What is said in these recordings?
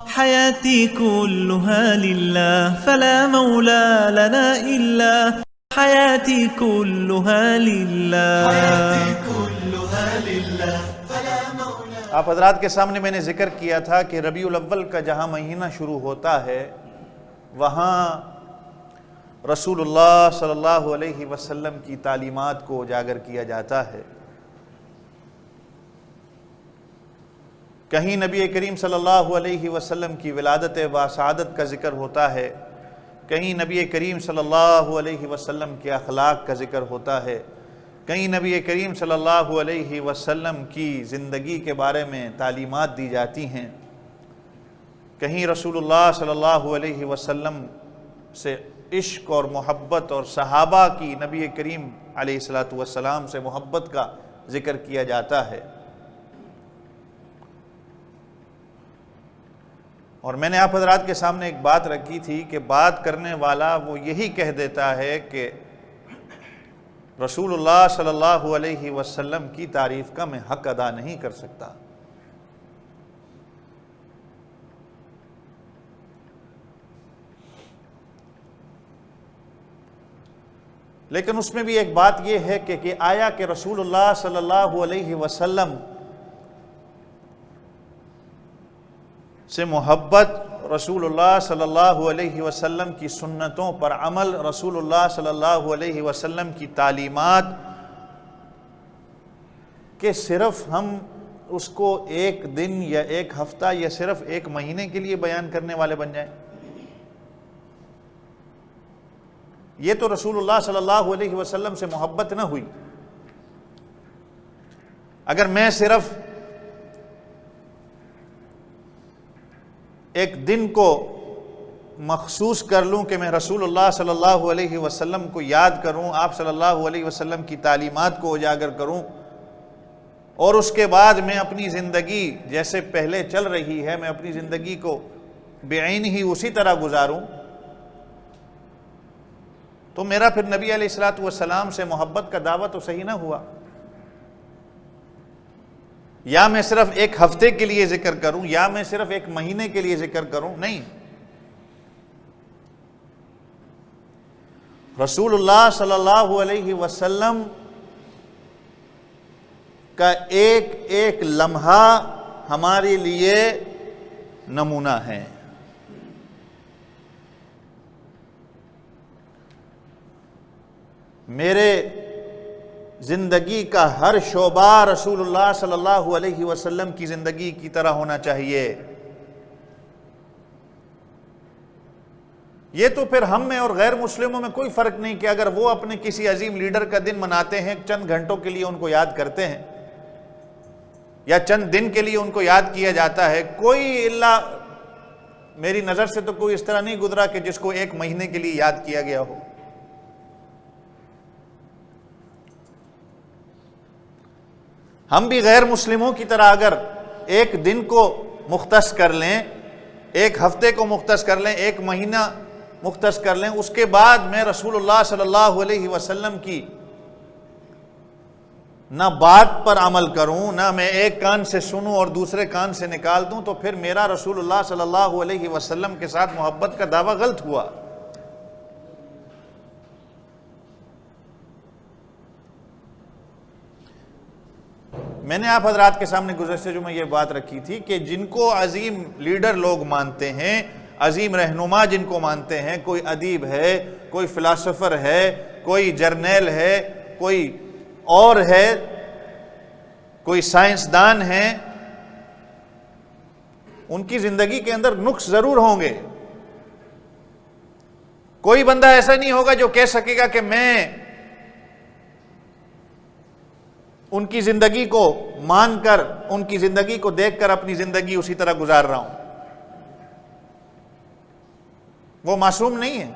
حياتي كلها لله فلا مولى لنا إلا حياتي كلها لله آپ حضرات کے سامنے میں نے ذکر کیا تھا کہ ربیع الاول کا جہاں مہینہ شروع ہوتا ہے وہاں رسول اللہ صلی اللہ علیہ وسلم کی تعلیمات کو اجاگر کیا جاتا ہے۔ کہیں نبی کریم صلی اللہ علیہ وسلم کی ولادت و سعادت کا ذکر ہوتا ہے، کہیں نبی کریم صلی اللہ علیہ وسلم کے اخلاق کا ذکر ہوتا ہے، کہیں نبی کریم صلی اللہ علیہ وسلم کی زندگی کے بارے میں تعلیمات دی جاتی ہیں، کہیں رسول اللہ صلی اللہ علیہ وسلم سے عشق اور محبت اور صحابہ کی نبی کریم علیہ السلام سے محبت کا ذکر کیا جاتا ہے۔ اور میں نے آپ حضرات کے سامنے ایک بات رکھی تھی کہ بات کرنے والا وہ یہی کہہ دیتا ہے کہ رسول اللہ صلی اللہ علیہ وسلم کی تعریف کا میں حق ادا نہیں کر سکتا۔ لیکن اس میں بھی ایک بات یہ ہے کہ آیا کہ رسول اللہ صلی اللہ علیہ وسلم سے محبت، رسول اللہ صلی اللہ علیہ وسلم کی سنتوں پر عمل، رسول اللہ صلی اللہ علیہ وسلم کی تعلیمات، کہ صرف ہم اس کو ایک دن یا ایک ہفتہ یا صرف ایک مہینے کے لیے بیان کرنے والے بن جائیں؟ یہ تو رسول اللہ صلی اللہ علیہ وسلم سے محبت نہ ہوئی۔ اگر میں صرف ایک دن کو مخصوص کر لوں کہ میں رسول اللہ صلی اللہ علیہ وسلم کو یاد کروں، آپ صلی اللہ علیہ وسلم کی تعلیمات کو اجاگر کروں، اور اس کے بعد میں اپنی زندگی جیسے پہلے چل رہی ہے میں اپنی زندگی کو بعین ہی اسی طرح گزاروں، تو میرا پھر نبی علیہ السلام سے محبت کا دعویٰ تو صحیح نہ ہوا۔ یا میں صرف ایک ہفتے کے لیے ذکر کروں یا میں صرف ایک مہینے کے لیے ذکر کروں، نہیں، رسول اللہ صلی اللہ علیہ وسلم کا ایک ایک لمحہ ہمارے لیے نمونہ ہے۔ میرے زندگی کا ہر شعبہ رسول اللہ صلی اللہ علیہ وسلم کی زندگی کی طرح ہونا چاہیے۔ یہ تو پھر ہم میں اور غیر مسلموں میں کوئی فرق نہیں کہ اگر وہ اپنے کسی عظیم لیڈر کا دن مناتے ہیں، چند گھنٹوں کے لیے ان کو یاد کرتے ہیں یا چند دن کے لیے ان کو یاد کیا جاتا ہے، کوئی اللہ میری نظر سے تو کوئی اس طرح نہیں گزرا کہ جس کو ایک مہینے کے لیے یاد کیا گیا ہو۔ ہم بھی غیر مسلموں کی طرح اگر ایک دن کو مختص کر لیں، ایک ہفتے کو مختص کر لیں، ایک مہینہ مختص کر لیں، اس کے بعد میں رسول اللہ صلی اللہ علیہ وسلم کی نہ بات پر عمل کروں، نہ میں ایک کان سے سنوں اور دوسرے کان سے نکال دوں، تو پھر میرا رسول اللہ صلی اللہ علیہ وسلم کے ساتھ محبت کا دعویٰ غلط ہوا۔ میں نے آپ حضرات کے سامنے گزشتہ جمعہ یہ بات رکھی تھی کہ جن کو عظیم لیڈر لوگ مانتے ہیں، عظیم رہنما جن کو مانتے ہیں، کوئی ادیب ہے، کوئی فلاسفر ہے، کوئی جرنیل ہے، کوئی اور ہے، کوئی سائنسدان ہے، ان کی زندگی کے اندر نقص ضرور ہوں گے۔ کوئی بندہ ایسا نہیں ہوگا جو کہہ سکے گا کہ میں ان کی زندگی کو مان کر، ان کی زندگی کو دیکھ کر اپنی زندگی اسی طرح گزار رہا ہوں۔ وہ معصوم نہیں ہے۔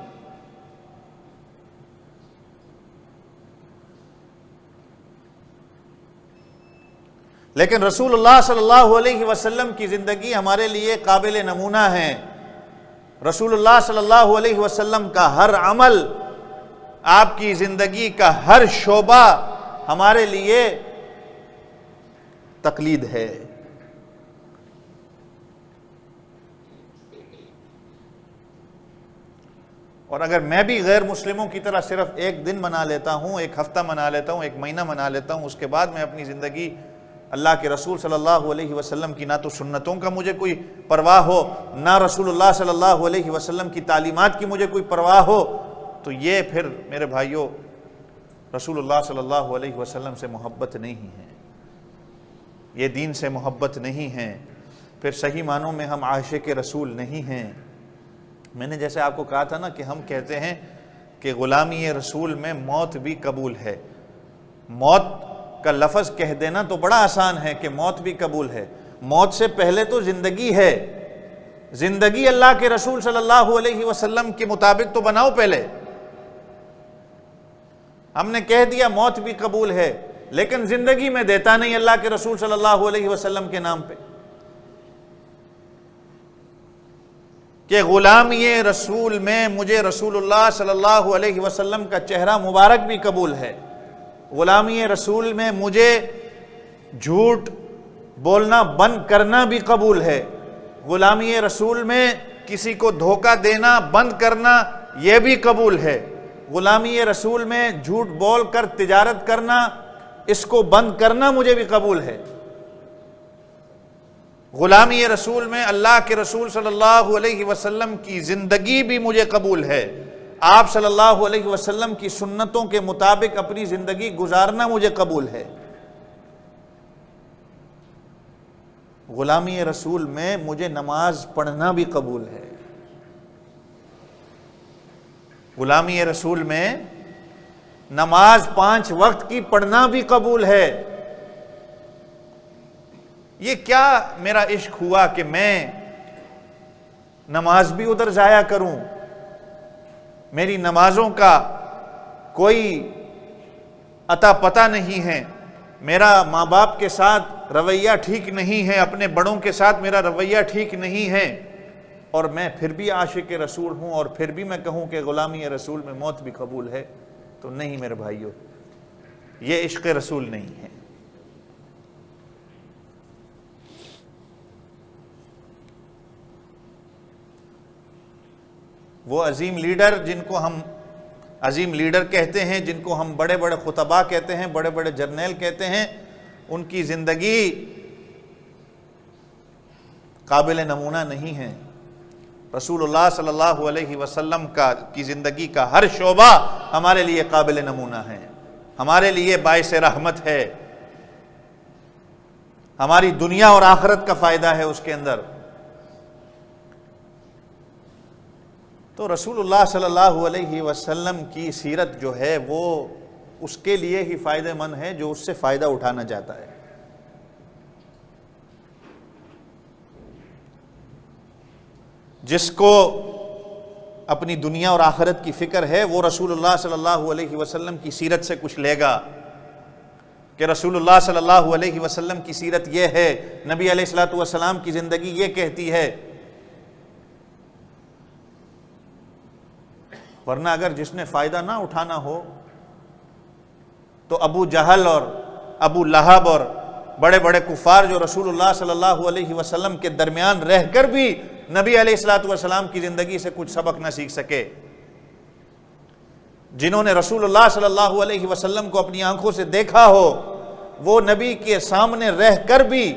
لیکن رسول اللہ صلی اللہ علیہ وسلم کی زندگی ہمارے لیے قابل نمونہ ہے۔ رسول اللہ صلی اللہ علیہ وسلم کا ہر عمل، آپ کی زندگی کا ہر شعبہ ہمارے لیے تقلید ہے۔ اور اگر میں بھی غیر مسلموں کی طرح صرف ایک دن منا لیتا ہوں، ایک ہفتہ منا لیتا ہوں، ایک مہینہ منا لیتا ہوں، اس کے بعد میں اپنی زندگی اللہ کے رسول صلی اللہ علیہ وسلم کی نہ تو سنتوں کا مجھے کوئی پرواہ ہو، نہ رسول اللہ صلی اللہ علیہ وسلم کی تعلیمات کی مجھے کوئی پرواہ ہو، تو یہ پھر میرے بھائیوں رسول اللہ صلی اللہ علیہ وسلم سے محبت نہیں ہے، یہ دین سے محبت نہیں ہے، پھر صحیح معنوں میں ہم عاشق رسول نہیں ہیں۔ میں نے جیسے آپ کو کہا تھا نا کہ ہم کہتے ہیں کہ غلامی رسول میں موت بھی قبول ہے۔ موت کا لفظ کہہ دینا تو بڑا آسان ہے کہ موت بھی قبول ہے، موت سے پہلے تو زندگی ہے، زندگی اللہ کے رسول صلی اللہ علیہ وسلم کے مطابق تو بناؤ پہلے۔ ہم نے کہہ دیا موت بھی قبول ہے، لیکن زندگی میں دیتا نہیں اللہ کے رسول صلی اللہ علیہ وسلم کے نام پہ، کہ غلامی رسول میں مجھے رسول اللہ صلی اللہ علیہ وسلم کا چہرہ مبارک بھی قبول ہے، غلامی رسول میں مجھے جھوٹ بولنا بند کرنا بھی قبول ہے، غلامی رسول میں کسی کو دھوکہ دینا بند کرنا یہ بھی قبول ہے، غلامی رسول میں جھوٹ بول کر تجارت کرنا اس کو بند کرنا مجھے بھی قبول ہے، غلامی رسول میں اللہ کے رسول صلی اللہ علیہ وسلم کی زندگی بھی مجھے قبول ہے، آپ صلی اللہ علیہ وسلم کی سنتوں کے مطابق اپنی زندگی گزارنا مجھے قبول ہے، غلامی رسول میں مجھے نماز پڑھنا بھی قبول ہے، غلامی رسول میں نماز 5 وقت کی پڑھنا بھی قبول ہے۔ یہ کیا میرا عشق ہوا کہ میں نماز بھی ادھر ضائع کروں، میری نمازوں کا کوئی عطا پتہ نہیں ہے، میرا ماں باپ کے ساتھ رویہ ٹھیک نہیں ہے، اپنے بڑوں کے ساتھ میرا رویہ ٹھیک نہیں ہے، اور میں پھر بھی عاشق رسول ہوں، اور پھر بھی میں کہوں کہ غلامی رسول میں موت بھی قبول ہے، تو نہیں میرے بھائیوں، یہ عشق رسول نہیں ہے۔ وہ عظیم لیڈر جن کو ہم عظیم لیڈر کہتے ہیں، جن کو ہم بڑے بڑے خطباء کہتے ہیں، بڑے بڑے جرنیل کہتے ہیں، ان کی زندگی قابل نمونہ نہیں ہے۔ رسول اللہ صلی اللہ علیہ وسلم کی زندگی کا ہر شعبہ ہمارے لیے قابل نمونہ ہے، ہمارے لیے باعث رحمت ہے، ہماری دنیا اور آخرت کا فائدہ ہے اس کے اندر۔ تو رسول اللہ صلی اللہ علیہ وسلم کی سیرت جو ہے وہ اس کے لیے ہی فائدہ مند ہے جو اس سے فائدہ اٹھانا چاہتا ہے۔ جس کو اپنی دنیا اور آخرت کی فکر ہے وہ رسول اللہ صلی اللہ علیہ وسلم کی سیرت سے کچھ لے گا، کہ رسول اللہ صلی اللہ علیہ وسلم کی سیرت یہ ہے، نبی علیہ الصلوۃ والسلام کی زندگی یہ کہتی ہے۔ ورنہ اگر جس نے فائدہ نہ اٹھانا ہو تو ابو جہل اور ابو لہب اور بڑے بڑے کفار جو رسول اللہ صلی اللہ علیہ وسلم کے درمیان رہ کر بھی نبی علیہ الصلوۃ والسلام کی زندگی سے کچھ سبق نہ سیکھ سکے، جنہوں نے رسول اللہ صلی اللہ علیہ وسلم کو اپنی آنکھوں سے دیکھا ہو، وہ نبی کے سامنے رہ کر بھی،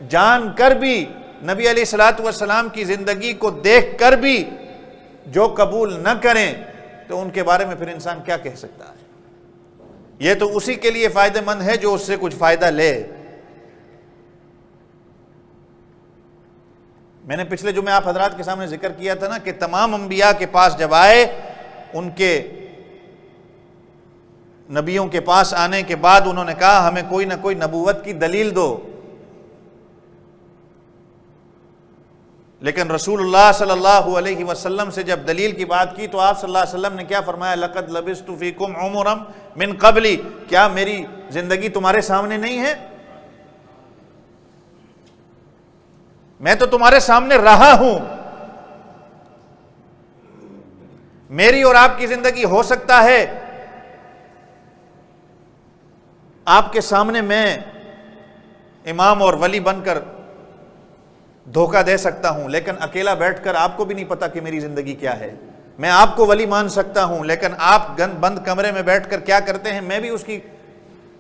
جان کر بھی، نبی علیہ الصلوۃ والسلام کی زندگی کو دیکھ کر بھی جو قبول نہ کریں تو ان کے بارے میں پھر انسان کیا کہہ سکتا ہے؟ یہ تو اسی کے لیے فائدہ مند ہے جو اس سے کچھ فائدہ لے۔ میں نے پچھلے جمعے آپ حضرات کے سامنے ذکر کیا تھا نا کہ تمام انبیاء کے پاس جب آئے، ان کے نبیوں کے پاس آنے کے بعد انہوں نے کہا ہمیں کوئی نہ کوئی نبوت کی دلیل دو، لیکن رسول اللہ صلی اللہ علیہ وسلم سے جب دلیل کی بات کی تو آپ صلی اللہ علیہ وسلم نے کیا فرمایا؟ لَقَدْ لَبِثْتُ فِيكُمْ عُمُرًا مِّن قَبْلِ، کیا میری زندگی تمہارے سامنے نہیں ہے؟ میں تو تمہارے سامنے رہا ہوں، میری اور آپ کی زندگی ہو سکتا ہے آپ کے سامنے میں امام اور ولی بن کر دھوکہ دے سکتا ہوں، لیکن اکیلا بیٹھ کر آپ کو بھی نہیں پتا کہ میری زندگی کیا ہے، میں آپ کو ولی مان سکتا ہوں، لیکن آپ بند کمرے میں بیٹھ کر کیا کرتے ہیں میں بھی اس کی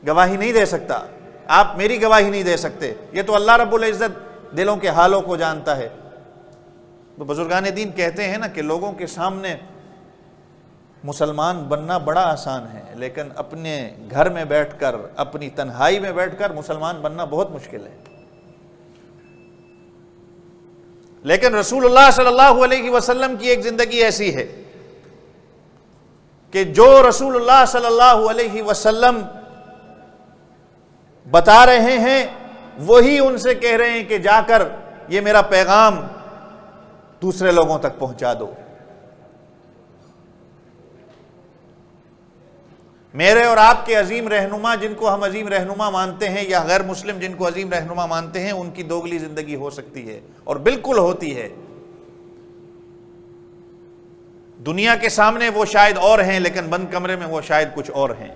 گواہی نہیں دے سکتا، آپ میری گواہی نہیں دے سکتے، یہ تو اللہ رب العزت دلوں کے حالوں کو جانتا ہے۔ تو بزرگان دین کہتے ہیں نا کہ لوگوں کے سامنے مسلمان بننا بڑا آسان ہے، لیکن اپنے گھر میں بیٹھ کر، اپنی تنہائی میں بیٹھ کر مسلمان بننا بہت مشکل ہے۔ لیکن رسول اللہ صلی اللہ علیہ وسلم کی ایک زندگی ایسی ہے کہ جو رسول اللہ صلی اللہ علیہ وسلم بتا رہے ہیں وہی ان سے کہہ رہے ہیں کہ جا کر یہ میرا پیغام دوسرے لوگوں تک پہنچا دو۔ میرے اور آپ کے عظیم رہنما، جن کو ہم عظیم رہنما مانتے ہیں، یا غیر مسلم جن کو عظیم رہنما مانتے ہیں، ان کی دوگلی زندگی ہو سکتی ہے، اور بالکل ہوتی ہے۔ دنیا کے سامنے وہ شاید اور ہیں، لیکن بند کمرے میں وہ شاید کچھ اور ہیں۔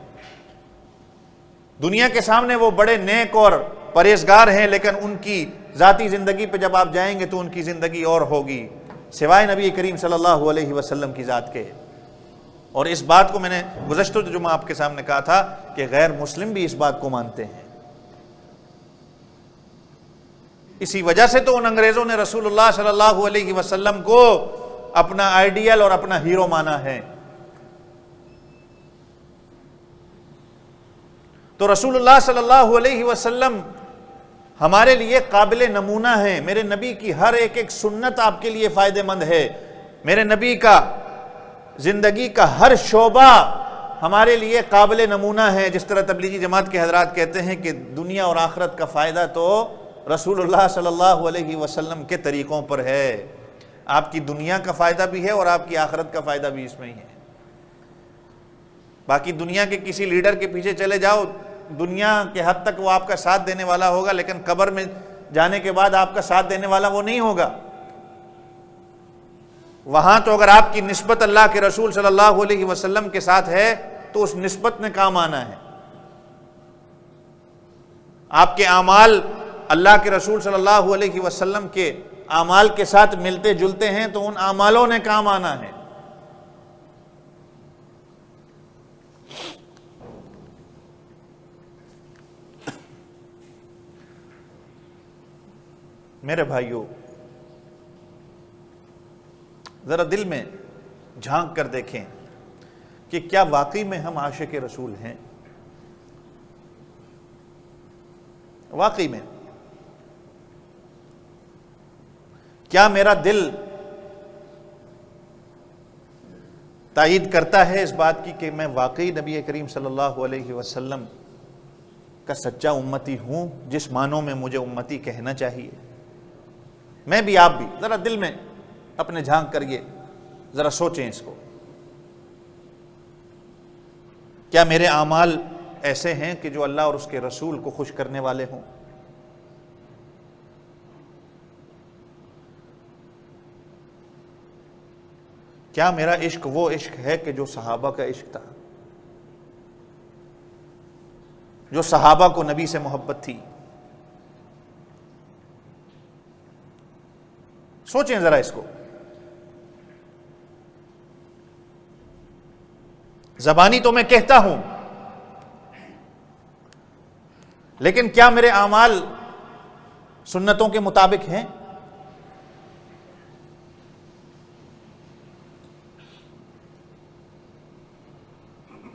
دنیا کے سامنے وہ بڑے نیک اور پرہیزگار ہیں، لیکن ان کی ذاتی زندگی پہ جب آپ جائیں گے تو ان کی زندگی اور ہوگی، سوائے نبی کریم صلی اللہ علیہ وسلم کی ذات کے۔ اور اس بات کو میں نے گزشتہ جمعہ آپ کے سامنے کہا تھا کہ غیر مسلم بھی اس بات کو مانتے ہیں۔ اسی وجہ سے تو ان انگریزوں نے رسول اللہ صلی اللہ علیہ وسلم کو اپنا آئیڈیل اور اپنا ہیرو مانا ہے۔ تو رسول اللہ صلی اللہ علیہ وسلم ہمارے لیے قابل نمونہ ہیں۔ میرے نبی کی ہر ایک سنت آپ کے لیے فائدہ مند ہے۔ میرے نبی کا زندگی کا ہر شعبہ ہمارے لیے قابل نمونہ ہے۔ جس طرح تبلیغی جماعت کے حضرات کہتے ہیں کہ دنیا اور آخرت کا فائدہ تو رسول اللہ صلی اللہ علیہ وسلم کے طریقوں پر ہے۔ آپ کی دنیا کا فائدہ بھی ہے اور آپ کی آخرت کا فائدہ بھی اس میں ہی ہے۔ باقی دنیا کے کسی لیڈر کے پیچھے چلے جاؤ، دنیا کے حد تک وہ آپ کا ساتھ دینے والا ہوگا، لیکن قبر میں جانے کے بعد آپ کا ساتھ دینے والا وہ نہیں ہوگا۔ وہاں تو اگر آپ کی نسبت اللہ کے رسول صلی اللہ علیہ وسلم کے ساتھ ہے تو اس نسبت نے کام آنا ہے۔ آپ کے اعمال اللہ کے رسول صلی اللہ علیہ وسلم کے اعمال کے ساتھ ملتے جلتے ہیں تو ان اعمالوں نے کام آنا ہے۔ میرے بھائیوں، ذرا دل میں جھانک کر دیکھیں کہ کیا واقعی میں ہم عاشق رسول ہیں؟ واقعی میں کیا میرا دل تائید کرتا ہے اس بات کی کہ میں واقعی نبی کریم صلی اللہ علیہ وسلم کا سچا امتی ہوں، جس معنوں میں مجھے امتی کہنا چاہیے؟ میں بھی، آپ بھی، ذرا دل میں اپنے جھانک کریے، ذرا سوچیں اس کو۔ کیا میرے اعمال ایسے ہیں کہ جو اللہ اور اس کے رسول کو خوش کرنے والے ہوں؟ کیا میرا عشق وہ عشق ہے کہ جو صحابہ کا عشق تھا، جو صحابہ کو نبی سے محبت تھی؟ سوچیں ذرا اس کو۔ زبانی تو میں کہتا ہوں، لیکن کیا میرے اعمال سنتوں کے مطابق ہیں؟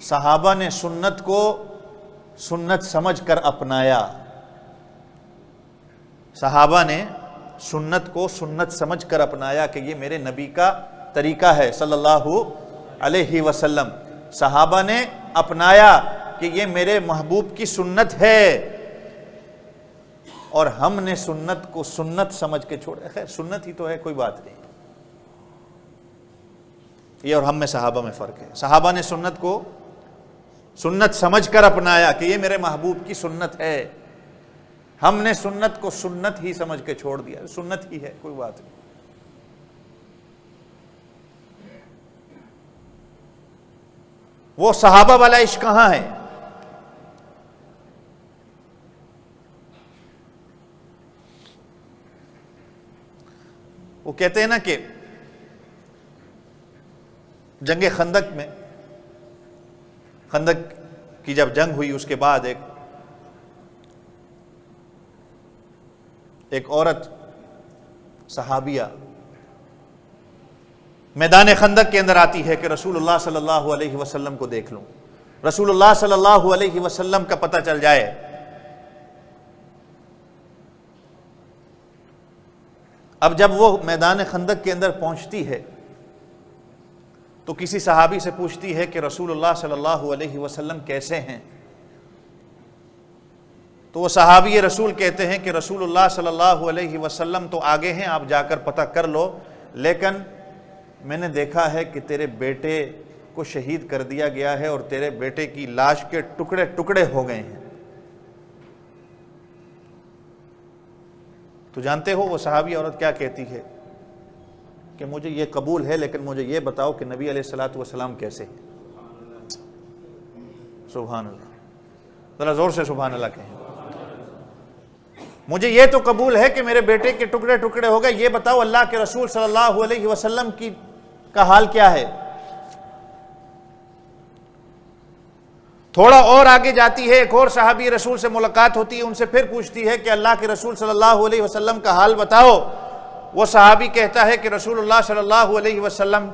صحابہ نے سنت کو سنت سمجھ کر اپنایا۔ صحابہ نے سنت کو سنت سمجھ کر اپنایا کہ یہ میرے نبی کا طریقہ ہے صلی اللہ علیہ وسلم۔ صحابہ نے اپنایا کہ یہ میرے محبوب کی سنت ہے، اور ہم نے سنت کو سنت سمجھ کے چھوڑا۔ خیر سنت ہی تو ہے، کوئی بات نہیں۔ یہ اور ہم میں صحابہ میں فرق ہے۔ صحابہ نے سنت کو سنت سمجھ کر اپنایا کہ یہ میرے محبوب کی سنت ہے، ہم نے سنت کو سنت ہی سمجھ کے چھوڑ دیا، سنت ہی ہے، کوئی بات نہیں۔ وہ صحابہ والا عشق کہاں ہے؟ وہ کہتے ہیں نا کہ جنگ خندق میں، خندق کی جب جنگ ہوئی اس کے بعد ایک عورت صحابیہ میدان خندق کے اندر آتی ہے کہ رسول اللہ صلی اللہ علیہ وسلم کو دیکھ لوں، رسول اللہ صلی اللہ علیہ وسلم کا پتہ چل جائے۔ اب جب وہ میدان خندق کے اندر پہنچتی ہے تو کسی صحابی سے پوچھتی ہے کہ رسول اللہ صلی اللہ علیہ وسلم کیسے ہیں؟ تو وہ صحابی رسول کہتے ہیں کہ رسول اللہ صلی اللہ علیہ وسلم تو آگے ہیں، آپ جا کر پتہ کر لو، لیکن میں نے دیکھا ہے کہ تیرے بیٹے کو شہید کر دیا گیا ہے اور تیرے بیٹے کی لاش کے ٹکڑے ٹکڑے ہو گئے ہیں۔ تو جانتے ہو وہ صحابی عورت کیا کہتی ہے کہ مجھے یہ قبول ہے، لیکن مجھے یہ بتاؤ کہ نبی علیہ الصلوۃ والسلام کیسے ہیں؟ سبحان اللہ، ذرا زور سے سبحان اللہ کہیں۔ مجھے یہ تو قبول ہے کہ میرے بیٹے کے ٹکڑے ٹکڑے ہو گئے، یہ بتاؤ اللہ کے رسول صلی اللہ علیہ وسلم کا حال کیا ہے؟ تھوڑا اور آگے جاتی ہے، ایک اور صحابی رسول سے ملاقات ہوتی ہے، ان سے پھر پوچھتی ہے کہ اللہ کے رسول صلی اللہ علیہ وسلم کا حال بتاؤ۔ وہ صحابی کہتا ہے کہ رسول اللہ صلی اللہ علیہ وسلم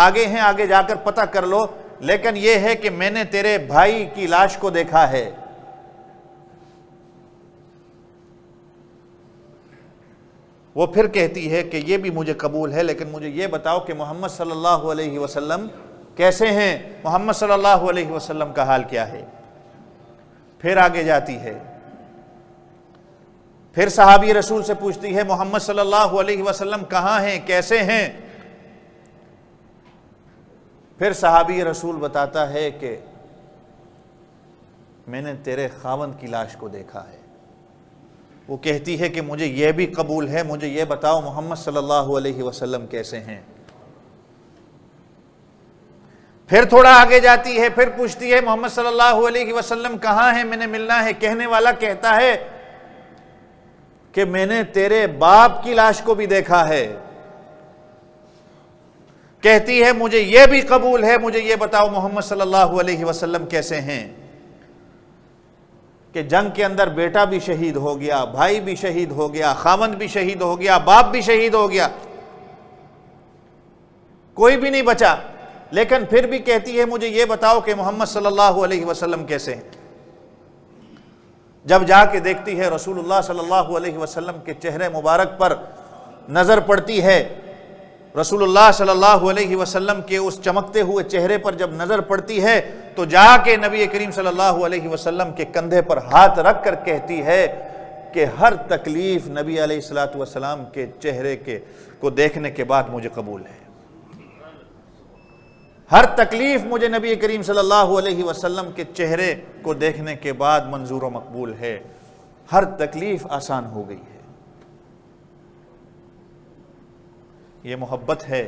آگے ہیں، آگے جا کر پتہ کر لو، لیکن یہ ہے کہ میں نے تیرے بھائی کی لاش کو دیکھا ہے۔ وہ پھر کہتی ہے کہ یہ بھی مجھے قبول ہے، لیکن مجھے یہ بتاؤ کہ محمد صلی اللہ علیہ وسلم کیسے ہیں، محمد صلی اللہ علیہ وسلم کا حال کیا ہے؟ پھر آگے جاتی ہے، پھر صحابی رسول سے پوچھتی ہے محمد صلی اللہ علیہ وسلم کہاں ہیں، کیسے ہیں؟ پھر صحابی رسول بتاتا ہے کہ میں نے تیرے خاوند کی لاش کو دیکھا ہے۔ وہ کہتی ہے کہ مجھے یہ بھی قبول ہے، مجھے یہ بتاؤ محمد صلی اللہ علیہ وسلم کیسے ہیں؟ پھر تھوڑا آگے جاتی ہے، پھر پوچھتی ہے محمد صلی اللہ علیہ وسلم کہاں ہیں، میں نے ملنا ہے۔ کہنے والا کہتا ہے کہ میں نے تیرے باپ کی لاش کو بھی دیکھا ہے۔ کہتی ہے مجھے یہ بھی قبول ہے، مجھے یہ بتاؤ محمد صلی اللہ علیہ وسلم کیسے ہیں؟ کہ جنگ کے اندر بیٹا بھی شہید ہو گیا، بھائی بھی شہید ہو گیا، خاوند بھی شہید ہو گیا، باپ بھی شہید ہو گیا، کوئی بھی نہیں بچا، لیکن پھر بھی کہتی ہے مجھے یہ بتاؤ کہ محمد صلی اللہ علیہ وسلم کیسے ہیں؟ جب جا کے دیکھتی ہے رسول اللہ صلی اللہ علیہ وسلم کے چہرے مبارک پر نظر پڑتی ہے، رسول اللہ صلی اللہ علیہ وسلم کے اس چمکتے ہوئے چہرے پر جب نظر پڑتی ہے تو جا کے نبی کریم صلی اللہ علیہ وسلم کے کندھے پر ہاتھ رکھ کر کہتی ہے کہ ہر تکلیف نبی علیہ الصلوۃ والسلام کے چہرے کو دیکھنے کے بعد مجھے قبول ہے، ہر تکلیف مجھے نبی کریم صلی اللہ علیہ وسلم کے چہرے کو دیکھنے کے بعد منظور و مقبول ہے، ہر تکلیف آسان ہو گئی ہے۔ یہ محبت ہے۔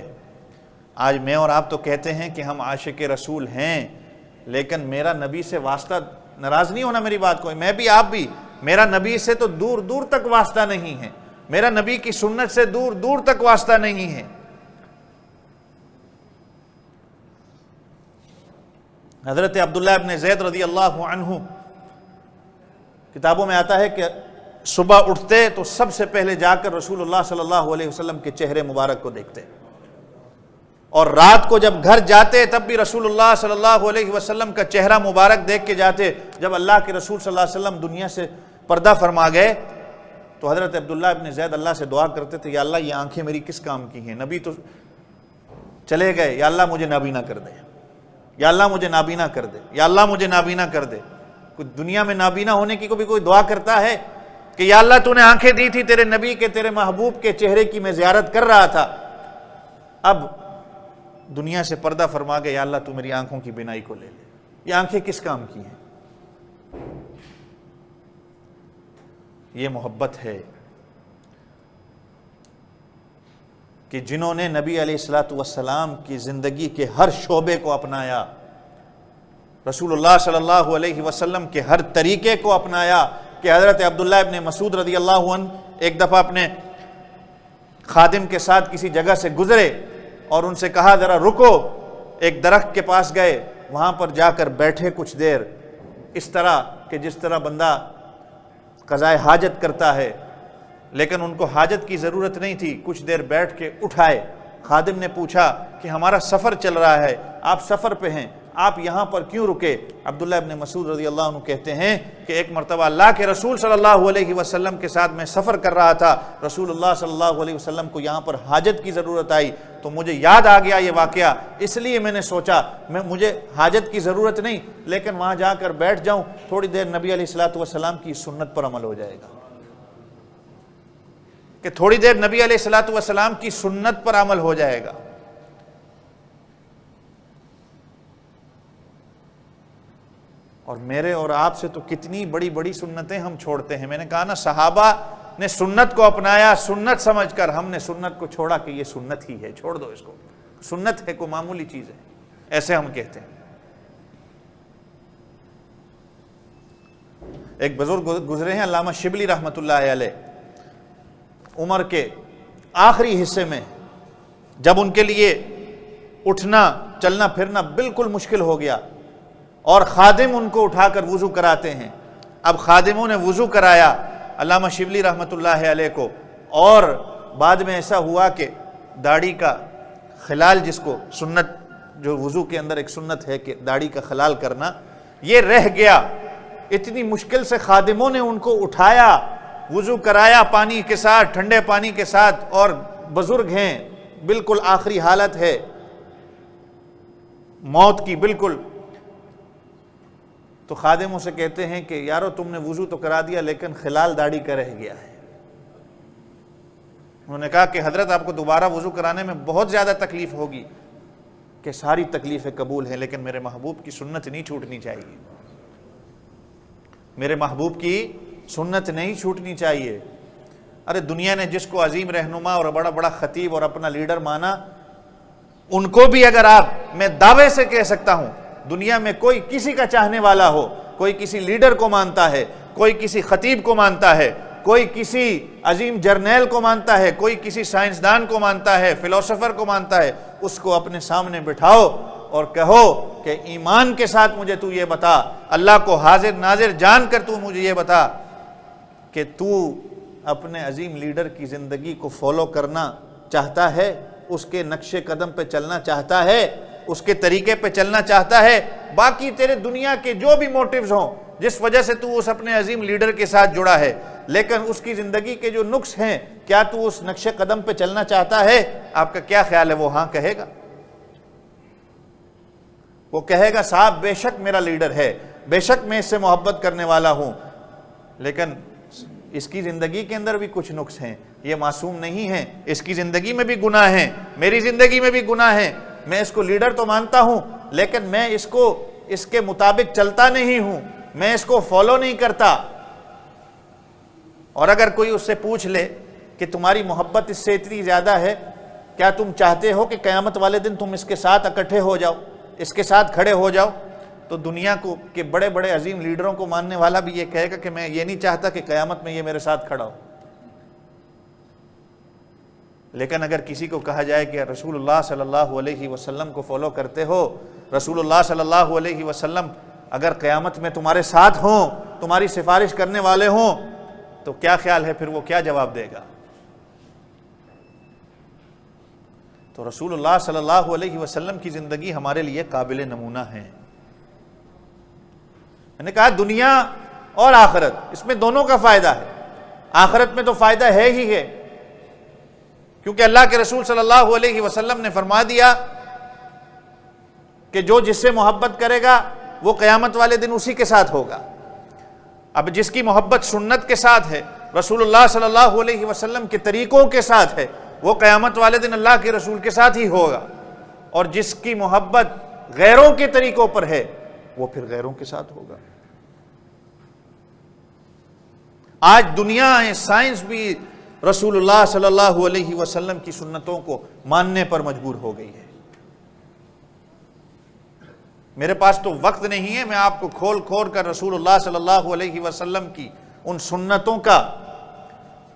آج میں اور آپ تو کہتے ہیں کہ ہم عاشق رسول ہیں، لیکن میرا نبی سے واسطہ، ناراض نہیں ہونا میری بات کوئی، میں بھی آپ بھی، میرا نبی سے تو دور دور تک واسطہ نہیں ہے، میرا نبی کی سنت سے دور دور تک واسطہ نہیں ہے۔ حضرت عبداللہ ابن زید رضی اللہ عنہ کتابوں میں آتا ہے کہ صبح اٹھتے تو سب سے پہلے جا کر رسول اللہ صلی اللہ علیہ وسلم کے چہرے مبارک کو دیکھتے، اور رات کو جب گھر جاتے تب بھی رسول اللہ صلی اللہ علیہ وسلم کا چہرہ مبارک دیکھ کے جاتے۔ جب اللہ کے رسول صلی اللہ علیہ وسلم دنیا سے پردہ فرما گئے تو حضرت عبداللہ ابن زید اللہ سے دعا کرتے تھے، یا اللہ یہ آنکھیں میری کس کام کی ہیں، نبی تو چلے گئے، یا اللہ مجھے نابینا کر دے، یا اللہ مجھے نابینا کر دے، یا اللہ مجھے نابینا کر دے۔ کوئی دنیا میں نابینا ہونے کی کوئی دعا کرتا ہے کہ یا اللہ تو نے آنکھیں دی تھی تیرے نبی کے، تیرے محبوب کے چہرے کی میں زیارت کر رہا تھا، اب دنیا سے پردہ فرما گئے، یا اللہ تو میری آنکھوں کی بینائی کو لے لے۔ یہ آنکھیں کس کام کی ہیں؟ یہ محبت ہے کہ جنہوں نے نبی علیہ الصلوۃ والسلام کی زندگی کے ہر شعبے کو اپنایا، رسول اللہ صلی اللہ علیہ وسلم کے ہر طریقے کو اپنایا، کہ حضرت عبداللہ ابن مسعود رضی اللہ عنہ ایک دفعہ اپنے خادم کے ساتھ کسی جگہ سے گزرے اور ان سے کہا ذرا رکو، ایک درخت کے پاس گئے، وہاں پر جا کر بیٹھے کچھ دیر، اس طرح کہ جس طرح بندہ قضائے حاجت کرتا ہے، لیکن ان کو حاجت کی ضرورت نہیں تھی، کچھ دیر بیٹھ کے اٹھائے۔ خادم نے پوچھا کہ ہمارا سفر چل رہا ہے، آپ سفر پہ ہیں، آپ یہاں پر کیوں رکے؟ عبداللہ ابن مسعود رضی اللہ عنہ کہتے ہیں کہ ایک مرتبہ اللہ کے رسول صلی اللہ علیہ وسلم کے ساتھ میں سفر کر رہا تھا، رسول اللہ صلی اللہ علیہ وسلم کو یہاں پر حاجت کی ضرورت آئی تو مجھے یاد آ گیا یہ واقعہ، اس لیے میں نے سوچا مجھے حاجت کی ضرورت نہیں، لیکن وہاں جا کر بیٹھ جاؤں، تھوڑی دیر نبی علیہ الصلوۃ والسلام کی سنت پر عمل ہو جائے گا، کہ تھوڑی دیر نبی علیہ الصلوۃ والسلام کی سنت پر عمل ہو جائے گا۔ اور میرے اور آپ سے تو کتنی بڑی بڑی سنتیں ہم چھوڑتے ہیں۔ میں نے کہا نا، صحابہ نے سنت کو اپنایا، سنت سمجھ کر، ہم نے سنت کو چھوڑا کہ یہ سنت ہی ہے، چھوڑ دو اس کو، سنت ہے، کوئی معمولی چیز ہے، ایسے ہم کہتے ہیں۔ ایک بزرگ گزرے ہیں علامہ شبلی رحمۃ اللہ علیہ، عمر کے آخری حصے میں، جب ان کے لیے اٹھنا چلنا پھرنا بالکل مشکل ہو گیا اور خادم ان کو اٹھا کر وضو کراتے ہیں۔ اب خادموں نے وضو کرایا علامہ شبلی رحمۃ اللہ علیہ کو، اور بعد میں ایسا ہوا کہ داڑھی کا خلال، جس کو سنت، جو وضو کے اندر ایک سنت ہے کہ داڑھی کا خلال کرنا، یہ رہ گیا۔ اتنی مشکل سے خادموں نے ان کو اٹھایا، وضو کرایا پانی کے ساتھ، ٹھنڈے پانی کے ساتھ، اور بزرگ ہیں، بالکل آخری حالت ہے موت کی بالکل۔ تو خادموں سے کہتے ہیں کہ یارو تم نے وضو تو کرا دیا لیکن خلال داڑھی کا رہ گیا ہے۔ انہوں نے کہا کہ حضرت آپ کو دوبارہ وضو کرانے میں بہت زیادہ تکلیف ہوگی، کہ ساری تکلیفیں قبول ہیں لیکن میرے محبوب کی سنت نہیں چھوٹنی چاہیے، میرے محبوب کی سنت نہیں چھوٹنی چاہیے۔ ارے دنیا نے جس کو عظیم رہنما اور بڑا بڑا خطیب اور اپنا لیڈر مانا، ان کو بھی اگر میں دعوے سے کہہ سکتا ہوں، دنیا میں کوئی کسی کا چاہنے والا ہو، کوئی کسی لیڈر کو مانتا ہے، کوئی کسی خطیب کو مانتا ہے، کوئی کسی عظیم جرنیل کو مانتا ہے، کوئی کسی سائنسدان کو مانتا ہے، فلسفر کو مانتا ہے، اس کو اپنے سامنے بٹھاؤ اور کہو کہ ایمان کے ساتھ مجھے تو یہ بتا، اللہ کو حاضر ناظر جان کر تو مجھے یہ بتا کہ تو اپنے عظیم لیڈر کی زندگی کو فالو کرنا چاہتا ہے، اس کے نقش قدم پہ چلنا چاہتا ہے، اس کے طریقے پہ چلنا چاہتا ہے، باقی تیرے دنیا کے جو بھی موٹیوز ہوں جس وجہ سے تو اس اپنے عظیم لیڈر کے ساتھ جڑا ہے، لیکن اس کی زندگی کے جو نقص ہیں، کیا تو اس نقش قدم پہ چلنا چاہتا ہے؟ آپ کا کیا خیال ہے؟ وہ ہاں کہے گا؟ وہ کہے گا صاحب بے شک میرا لیڈر ہے، بے شک میں اس سے محبت کرنے والا ہوں، لیکن اس کی زندگی کے اندر بھی کچھ نقص ہیں، یہ معصوم نہیں ہے، اس کی زندگی میں بھی گناہ ہیں، میری زندگی میں بھی گناہ ہیں، میں اس کو لیڈر تو مانتا ہوں لیکن میں اس کے مطابق چلتا نہیں ہوں، میں اس کو فالو نہیں کرتا۔ اور اگر کوئی اس سے پوچھ لے کہ تمہاری محبت اس سے اتنی زیادہ ہے، کیا تم چاہتے ہو کہ قیامت والے دن تم اس کے ساتھ اکٹھے ہو جاؤ، اس کے ساتھ کھڑے ہو جاؤ؟ تو دنیا کو کے بڑے بڑے عظیم لیڈروں کو ماننے والا بھی یہ کہے گا کہ میں یہ نہیں چاہتا کہ قیامت میں یہ میرے ساتھ کھڑا ہو۔ لیکن اگر کسی کو کہا جائے کہ رسول اللہ صلی اللہ علیہ وسلم کو فالو کرتے ہو، رسول اللہ صلی اللہ علیہ وسلم اگر قیامت میں تمہارے ساتھ ہوں، تمہاری سفارش کرنے والے ہوں، تو کیا خیال ہے پھر وہ کیا جواب دے گا؟ تو رسول اللہ صلی اللہ علیہ وسلم کی زندگی ہمارے لیے قابل نمونہ ہے۔ میں نے کہا دنیا اور آخرت، اس میں دونوں کا فائدہ ہے، آخرت میں تو فائدہ ہے ہی ہے، کیونکہ اللہ کے رسول صلی اللہ علیہ وسلم نے فرما دیا کہ جو جس سے محبت کرے گا وہ قیامت والے دن اسی کے ساتھ ہوگا۔ اب جس کی محبت سنت کے ساتھ ہے، رسول اللہ صلی اللہ علیہ وسلم کے طریقوں کے ساتھ ہے، وہ قیامت والے دن اللہ کے رسول کے ساتھ ہی ہوگا، اور جس کی محبت غیروں کے طریقوں پر ہے وہ پھر غیروں کے ساتھ ہوگا۔ آج دنیا سائنس بھی رسول اللہ صلی اللہ علیہ وسلم کی سنتوں کو ماننے پر مجبور ہو گئی ہے۔ میرے پاس تو وقت نہیں ہے میں آپ کو کھول کھول کر رسول اللہ صلی اللہ علیہ وسلم کی ان سنتوں کا،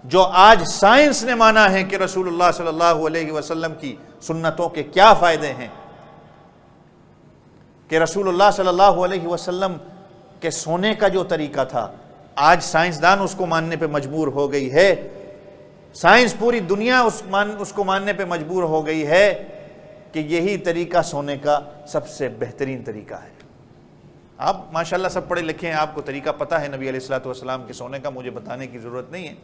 جو آج سائنس نے مانا ہے کہ رسول اللہ صلی اللہ علیہ وسلم کی سنتوں کے کیا فائدے ہیں، کہ رسول اللہ صلی اللہ علیہ وسلم کے سونے کا جو طریقہ تھا، آج سائنسدان اس کو ماننے پہ مجبور ہو گئی ہے، سائنس پوری دنیا اس کو ماننے پہ مجبور ہو گئی ہے کہ یہی طریقہ سونے کا سب سے بہترین طریقہ ہے۔ آپ ماشاءاللہ سب پڑھے لکھے ہیں، آپ کو طریقہ پتہ ہے نبی علیہ الصلوۃ والسلام کے سونے کا، مجھے بتانے کی ضرورت نہیں ہے۔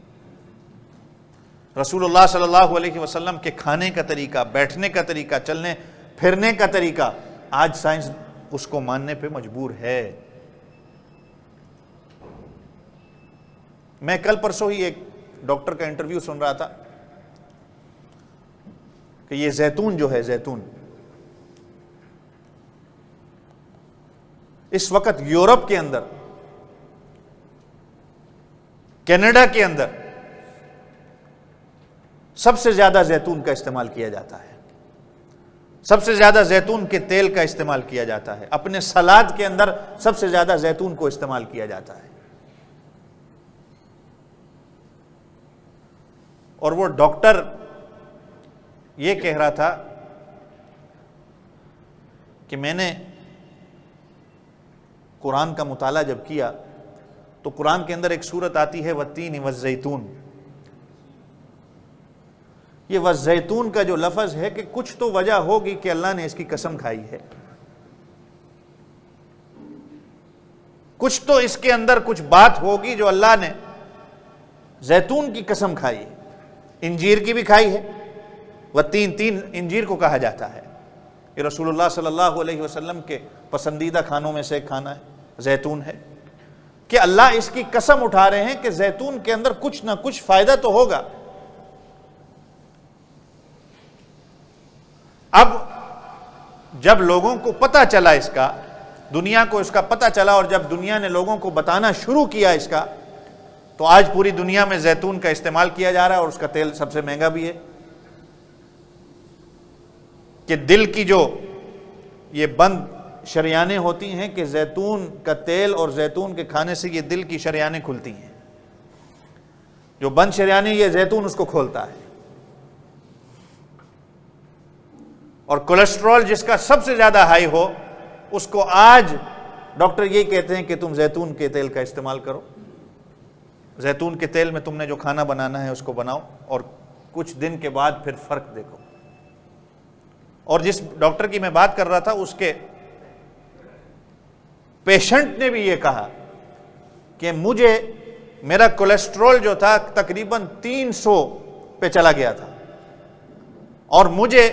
رسول اللہ صلی اللہ علیہ وسلم کے کھانے کا طریقہ، بیٹھنے کا طریقہ، چلنے پھرنے کا طریقہ، آج سائنس اس کو ماننے پہ مجبور ہے۔ میں کل پرسوں ہی ایک ڈاکٹر کا انٹرویو سن رہا تھا کہ یہ زیتون جو ہے، زیتون اس وقت یورپ کے اندر، کینیڈا کے اندر سب سے زیادہ زیتون کا استعمال کیا جاتا ہے، سب سے زیادہ زیتون کے تیل کا استعمال کیا جاتا ہے، اپنے سلاد کے اندر سب سے زیادہ زیتون کو استعمال کیا جاتا ہے۔ اور وہ ڈاکٹر یہ کہہ رہا تھا کہ میں نے قرآن کا مطالعہ جب کیا تو قرآن کے اندر ایک سورت آتی ہے والتین والزیتون، یہ والزیتون کا جو لفظ ہے کہ کچھ تو وجہ ہوگی کہ اللہ نے اس کی قسم کھائی ہے، کچھ تو اس کے اندر کچھ بات ہوگی جو اللہ نے زیتون کی قسم کھائی ہے۔ انجیر کی بھی کھائی ہے، والتین، تین انجیر کو کہا جاتا ہے، یہ رسول اللہ صلی اللہ علیہ وسلم کے پسندیدہ کھانوں میں سے ایک کھانا ہے، زیتون ہے، کہ اللہ اس کی قسم اٹھا رہے ہیں کہ زیتون کے اندر کچھ نہ کچھ فائدہ تو ہوگا۔ اب جب لوگوں کو پتہ چلا اس کا، دنیا کو اس کا پتہ چلا، اور جب دنیا نے لوگوں کو بتانا شروع کیا اس کا، تو آج پوری دنیا میں زیتون کا استعمال کیا جا رہا ہے، اور اس کا تیل سب سے مہنگا بھی ہے۔ کہ دل کی جو یہ بند شریانیں ہوتی ہیں کہ زیتون کا تیل اور زیتون کے کھانے سے یہ دل کی شریانیں کھلتی ہیں، جو بند شریانیں یہ زیتون اس کو کھولتا ہے۔ اور کولیسٹرول جس کا سب سے زیادہ ہائی ہو، اس کو آج ڈاکٹر یہی کہتے ہیں کہ تم زیتون کے تیل کا استعمال کرو، زیتون کے تیل میں تم نے جو کھانا بنانا ہے اس کو بناؤ، اور کچھ دن کے بعد پھر فرق دیکھو۔ اور جس ڈاکٹر کی میں بات کر رہا تھا، اس کے پیشنٹ نے بھی یہ کہا کہ میرا کولیسٹرول جو تھا تقریباً 300 پہ چلا گیا تھا، اور مجھے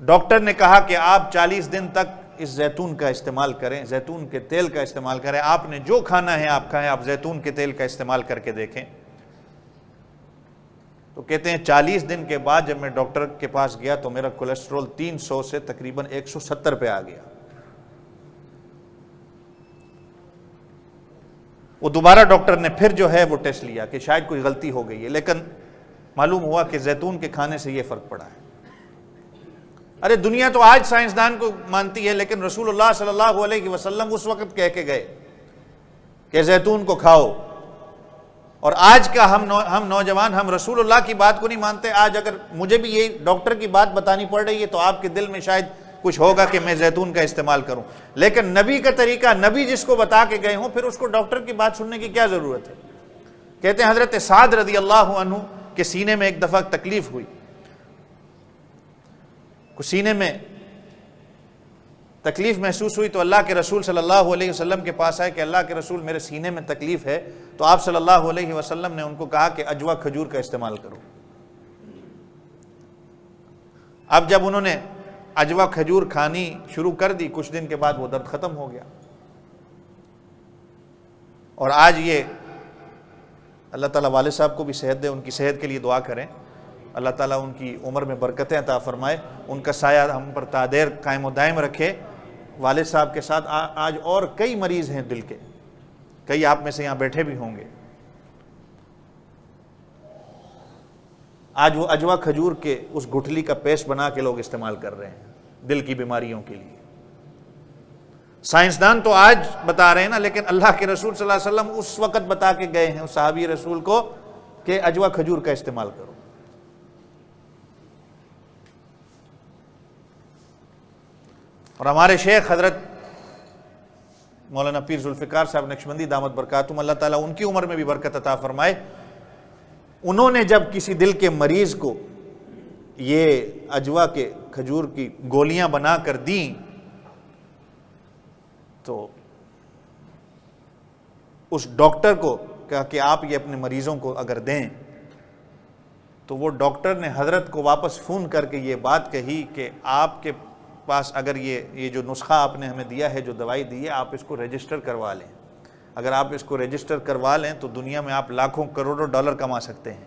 ڈاکٹر نے کہا کہ آپ 40 دن تک اس زیتون کا استعمال کریں، زیتون کے تیل کا استعمال کریں، آپ نے جو کھانا ہے آپ کھائیں، آپ زیتون کے تیل کا استعمال کر کے دیکھیں۔ تو کہتے ہیں 40 دن کے بعد جب میں ڈاکٹر کے پاس گیا تو میرا کولیسٹرول 300 سے تقریباً 170 پہ آ گیا۔ وہ دوبارہ ڈاکٹر نے پھر جو ہے وہ ٹیسٹ لیا کہ شاید کوئی غلطی ہو گئی ہے، لیکن معلوم ہوا کہ زیتون کے کھانے سے یہ فرق پڑا ہے۔ ارے دنیا تو آج سائنسدان کو مانتی ہے، لیکن رسول اللہ صلی اللہ علیہ وسلم اس وقت کہہ کے گئے کہ زیتون کو کھاؤ، اور آج کا ہم نوجوان ہم رسول اللہ کی بات کو نہیں مانتے۔ آج اگر مجھے بھی یہ ڈاکٹر کی بات بتانی پڑ رہی ہے تو آپ کے دل میں شاید کچھ ہوگا کہ میں زیتون کا استعمال کروں، لیکن نبی کا طریقہ، نبی جس کو بتا کے گئے ہوں، پھر اس کو ڈاکٹر کی بات سننے کی کیا ضرورت ہے؟ کہتے ہیں حضرت سعد رضی اللہ عنہ کے سینے میں ایک دفعہ تکلیف ہوئی، سینے میں تکلیف محسوس ہوئی تو اللہ کے رسول صلی اللہ علیہ وسلم کے پاس آئے کہ اللہ کے رسول میرے سینے میں تکلیف ہے، تو آپ صلی اللہ علیہ وسلم نے ان کو کہا کہ اجوا کھجور کا استعمال کرو۔ اب جب انہوں نے اجوا کھجور کھانی شروع کر دی، کچھ دن کے بعد وہ درد ختم ہو گیا۔ اور آج یہ اللہ تعالیٰ والد صاحب کو بھی صحت دے، ان کی صحت کے لیے دعا کریں، اللہ تعالیٰ ان کی عمر میں برکتیں عطا فرمائے، ان کا سایہ ہم پر تا دیر قائم و دائم رکھے۔ والد صاحب کے ساتھ آج اور کئی مریض ہیں دل کے، کئی آپ میں سے یہاں بیٹھے بھی ہوں گے۔ آج وہ اجوا کھجور کے اس گٹھلی کا پیسٹ بنا کے لوگ استعمال کر رہے ہیں دل کی بیماریوں کے لیے۔ سائنسدان تو آج بتا رہے ہیں نا، لیکن اللہ کے رسول صلی اللہ علیہ وسلم اس وقت بتا کے گئے ہیں اس صحابی رسول کو کہ اجوا کھجور کا استعمال کرو۔ اور ہمارے شیخ حضرت مولانا پیر ذوالفقار صاحب نقشبندی دامت برکاتہم، اللہ تعالیٰ ان کی عمر میں بھی برکت عطا فرمائے، انہوں نے جب کسی دل کے مریض کو یہ عجوا کے کھجور کی گولیاں بنا کر دیں تو اس ڈاکٹر کو کہا کہ آپ یہ اپنے مریضوں کو اگر دیں، تو وہ ڈاکٹر نے حضرت کو واپس فون کر کے یہ بات کہی کہ آپ کے پاس اگر یہ جو نسخہ آپ نے ہمیں دیا ہے، جو دوائی دی ہے، آپ اس کو رجسٹر کروا لیں، اگر آپ اس کو رجسٹر کروا لیں تو دنیا میں آپ لاکھوں کروڑوں ڈالر کما سکتے ہیں،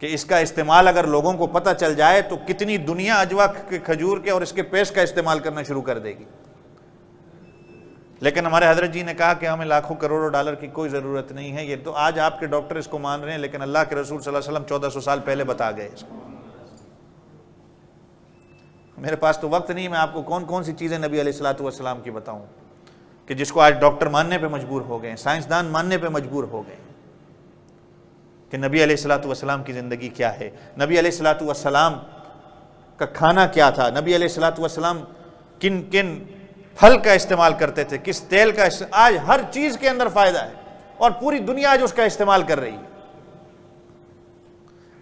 کہ اس کا استعمال اگر لوگوں کو پتہ چل جائے تو کتنی دنیا عجوا کے کھجور کے اور اس کے پیسٹ کا استعمال کرنا شروع کر دے گی۔ لیکن ہمارے حضرت جی نے کہا کہ ہمیں لاکھوں کروڑوں ڈالر کی کوئی ضرورت نہیں ہے، یہ تو آج آپ کے ڈاکٹر اس کو مان رہے ہیں، لیکن اللہ کے رسول صلی اللہ علیہ وسلم 1400 سال پہلے بتا گئے اس کو۔ میرے پاس تو وقت نہیں، میں آپ کو کون کون سی چیزیں نبی علیہ الصلوۃ والسلام کی بتاؤں کہ جس کو آج ڈاکٹر ماننے پہ مجبور ہو گئے ہیں، سائنسدان ماننے پہ مجبور ہو گئے ہیں کہ نبی علیہ الصلوۃ والسلام کی زندگی کیا ہے، نبی علیہ الصلوۃ والسلام کا کھانا کیا تھا، نبی علیہ الصلوۃ والسلام کن کن پھل کا استعمال کرتے تھے، کس تیل کا آج ہر چیز کے اندر فائدہ ہے اور پوری دنیا آج اس کا استعمال کر رہی ہے،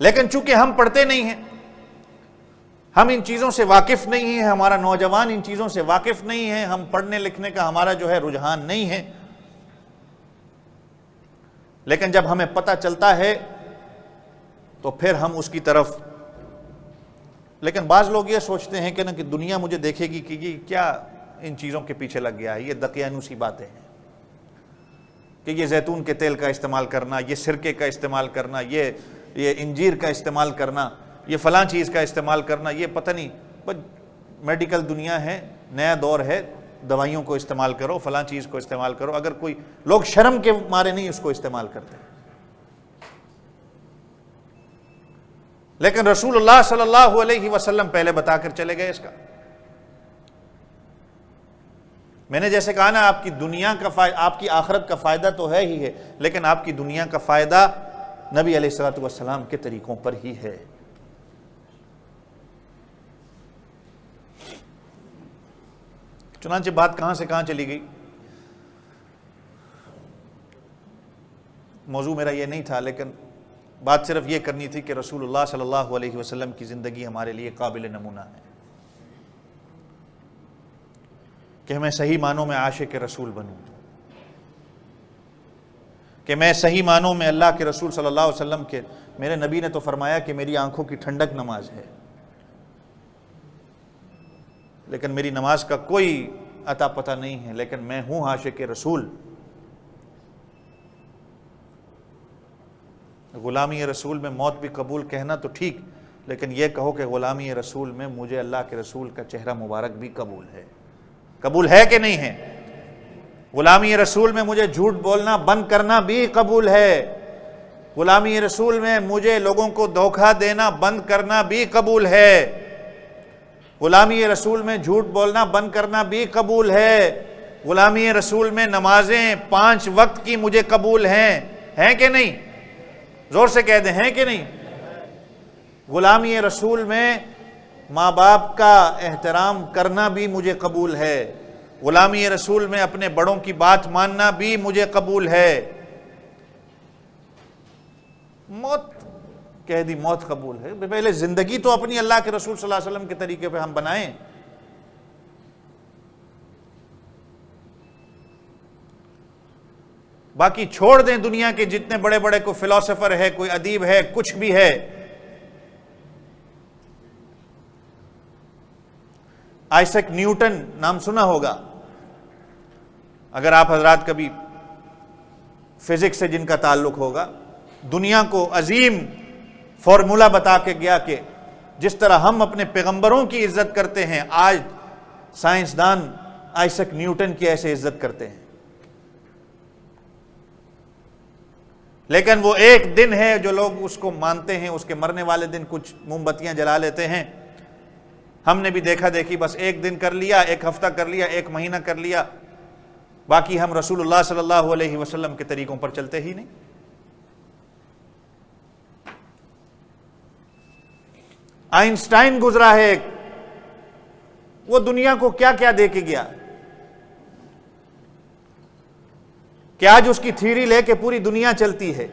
لیکن چونکہ ہم پڑھتے نہیں ہیں، ہم ان چیزوں سے واقف نہیں ہیں، ہمارا نوجوان ان چیزوں سے واقف نہیں ہے، ہم پڑھنے لکھنے کا ہمارا جو ہے رجحان نہیں ہے، لیکن جب ہمیں پتہ چلتا ہے تو پھر ہم اس کی طرف، لیکن بعض لوگ یہ سوچتے ہیں کہ نا کہ دنیا مجھے دیکھے گی کہ یہ کیا ان چیزوں کے پیچھے لگ گیا ہے، یہ دقیانوسی باتیں ہیں کہ یہ زیتون کے تیل کا استعمال کرنا، یہ سرکے کا استعمال کرنا، یہ انجیر کا استعمال کرنا، یہ فلاں چیز کا استعمال کرنا، یہ پتہ نہیں، بس میڈیکل دنیا ہے، نیا دور ہے، دوائیوں کو استعمال کرو، فلاں چیز کو استعمال کرو، اگر کوئی لوگ شرم کے مارے نہیں اس کو استعمال کرتے، لیکن رسول اللہ صلی اللہ علیہ وسلم پہلے بتا کر چلے گئے اس کا۔ میں نے جیسے کہا نا، آپ کی دنیا کا آپ کی آخرت کا فائدہ تو ہے ہی ہے، لیکن آپ کی دنیا کا فائدہ نبی علیہ الصلوۃ والسلام کے طریقوں پر ہی ہے۔ چنانچہ بات کہاں سے کہاں چلی گئی، موضوع میرا یہ نہیں تھا، لیکن بات صرف یہ کرنی تھی کہ رسول اللہ صلی اللہ علیہ وسلم کی زندگی ہمارے لیے قابل نمونہ ہے کہ میں صحیح معنوں میں عاشق رسول بنوں، کہ میں صحیح معنوں میں اللہ کے رسول صلی اللہ علیہ وسلم کے، میرے نبی نے تو فرمایا کہ میری آنکھوں کی ٹھنڈک نماز ہے، لیکن میری نماز کا کوئی عطا پتہ نہیں ہے، لیکن میں ہوں عاشق رسول۔ غلامی رسول میں موت بھی قبول کہنا تو ٹھیک، لیکن یہ کہو کہ غلامی رسول میں مجھے اللہ کے رسول کا چہرہ مبارک بھی قبول ہے۔ قبول ہے کہ نہیں ہے؟ غلامی رسول میں مجھے جھوٹ بولنا بند کرنا بھی قبول ہے، غلامی رسول میں مجھے لوگوں کو دھوکہ دینا بند کرنا بھی قبول ہے، غلامی رسول میں جھوٹ بولنا بند کرنا بھی قبول ہے، غلامی رسول میں نمازیں 5 وقت کی مجھے قبول ہیں کہ نہیں؟ زور سے کہہ دیں، ہیں کہ نہیں؟ غلامی رسول میں ماں باپ کا احترام کرنا بھی مجھے قبول ہے، غلامی رسول میں اپنے بڑوں کی بات ماننا بھی مجھے قبول ہے۔ موت کہہ دی، موت قبول ہے، پہلے زندگی تو اپنی اللہ کے رسول صلی اللہ علیہ وسلم کے طریقے پہ ہم بنائیں۔ باقی چھوڑ دیں دنیا کے جتنے بڑے بڑے کوئی فلاسفر ہے، کوئی ادیب ہے، کچھ بھی ہے۔ آئیسک نیوٹن نام سنا ہوگا، اگر آپ حضرات کبھی فزکس سے جن کا تعلق ہوگا، دنیا کو عظیم فارمولا بتا کے گیا کہ جس طرح ہم اپنے پیغمبروں کی عزت کرتے ہیں، آج سائنسدان آئیسک نیوٹن کی ایسے عزت کرتے ہیں، لیکن وہ ایک دن ہے جو لوگ اس کو مانتے ہیں، اس کے مرنے والے دن کچھ موم بتیاں جلا لیتے ہیں۔ ہم نے بھی دیکھا دیکھی بس ایک دن کر لیا، ایک ہفتہ کر لیا، ایک مہینہ کر لیا، باقی ہم رسول اللہ صلی اللہ علیہ وسلم کے طریقوں پر چلتے ہی نہیں۔ آئنسٹائن گزرا ہے، وہ دنیا کو کیا کیا دے کے گیا کہ آج اس کی تھیوری لے کے پوری دنیا چلتی ہے.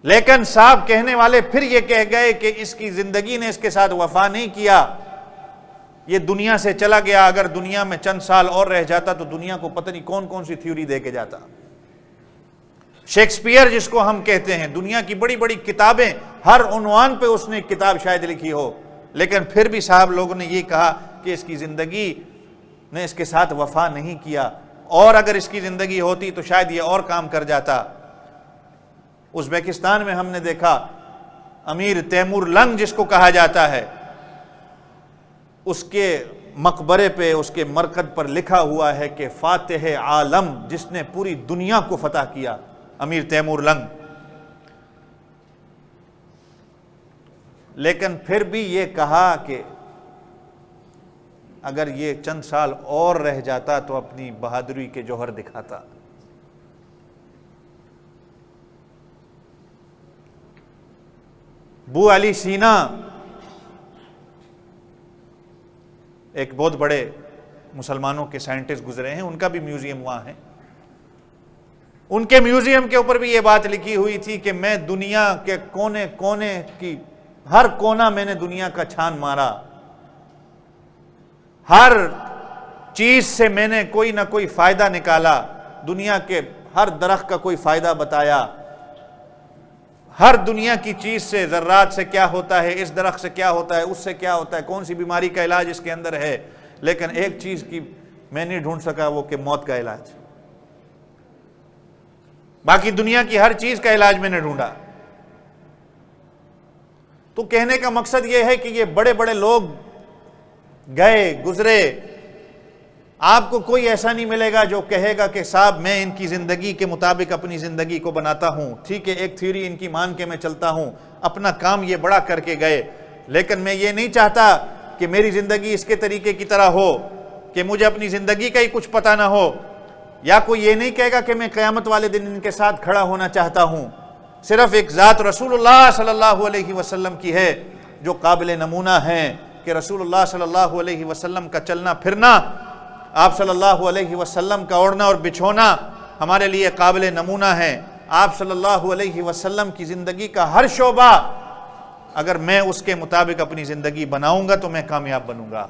لیکن صاحب کہنے والے پھر یہ کہہ گئے کہ اس کی زندگی نے اس کے ساتھ وفا نہیں کیا، یہ دنیا سے چلا گیا، اگر دنیا میں چند سال اور رہ جاتا تو دنیا کو پتہ نہیں کون کون سی تھیوری دے کے جاتا. شیکسپیئر جس کو ہم کہتے ہیں، دنیا کی بڑی بڑی کتابیں، ہر عنوان پہ اس نے ایک کتاب شاید لکھی ہو، لیکن پھر بھی صاحب لوگوں نے یہ کہا کہ اس کی زندگی نے اس کے ساتھ وفا نہیں کیا، اور اگر اس کی زندگی ہوتی تو شاید یہ اور کام کر جاتا. ازبیکستان میں ہم نے دیکھا امیر تیمور لنگ جس کو کہا جاتا ہے، اس کے مقبرے پہ اس کے مرقد پر لکھا ہوا ہے کہ فاتح عالم، جس نے پوری دنیا کو فتح کیا، امیر تیمور لنگ. لیکن پھر بھی یہ کہا کہ اگر یہ چند سال اور رہ جاتا تو اپنی بہادری کے جوہر دکھاتا. ابو علی سینا ایک بہت بڑے مسلمانوں کے سائنٹسٹ گزرے ہیں، ان کا بھی میوزیم وہاں ہے. ان کے میوزیم کے اوپر بھی یہ بات لکھی ہوئی تھی کہ میں دنیا کے کونے کونے کی ہر کونا میں نے دنیا کا چھان مارا، ہر چیز سے میں نے کوئی نہ کوئی فائدہ نکالا، دنیا کے ہر درخت کا کوئی فائدہ بتایا، ہر دنیا کی چیز سے، ذرات سے کیا ہوتا ہے، اس درخت سے کیا ہوتا ہے، اس سے کیا ہوتا ہے، کون سی بیماری کا علاج اس کے اندر ہے، لیکن ایک چیز کی میں نہیں ڈھونڈ سکا، وہ کہ موت کا علاج. باقی دنیا کی ہر چیز کا علاج میں نے ڈھونڈا. تو کہنے کا مقصد یہ ہے کہ یہ بڑے بڑے لوگ گئے گزرے، آپ کو کوئی ایسا نہیں ملے گا جو کہے گا کہ صاحب میں ان کی زندگی کے مطابق اپنی زندگی کو بناتا ہوں، ٹھیک ہے ایک تھیوری ان کی مان کے میں چلتا ہوں، اپنا کام یہ بڑا کر کے گئے، لیکن میں یہ نہیں چاہتا کہ میری زندگی اس کے طریقے کی طرح ہو کہ مجھے اپنی زندگی کا ہی کچھ پتہ نہ ہو. یا کوئی یہ نہیں کہے گا کہ میں قیامت والے دن ان کے ساتھ کھڑا ہونا چاہتا ہوں. صرف ایک ذات رسول اللہ صلی اللہ علیہ وسلم کی ہے جو قابل نمونہ ہیں، کہ رسول اللہ صلی اللہ علیہ وسلم کا چلنا پھرنا، آپ صلی اللہ علیہ وسلم کا اوڑھنا اور بچھونا ہمارے لیے قابل نمونہ ہے. آپ صلی اللہ علیہ وسلم کی زندگی کا ہر شعبہ اگر میں اس کے مطابق اپنی زندگی بناؤں گا تو میں کامیاب بنوں گا.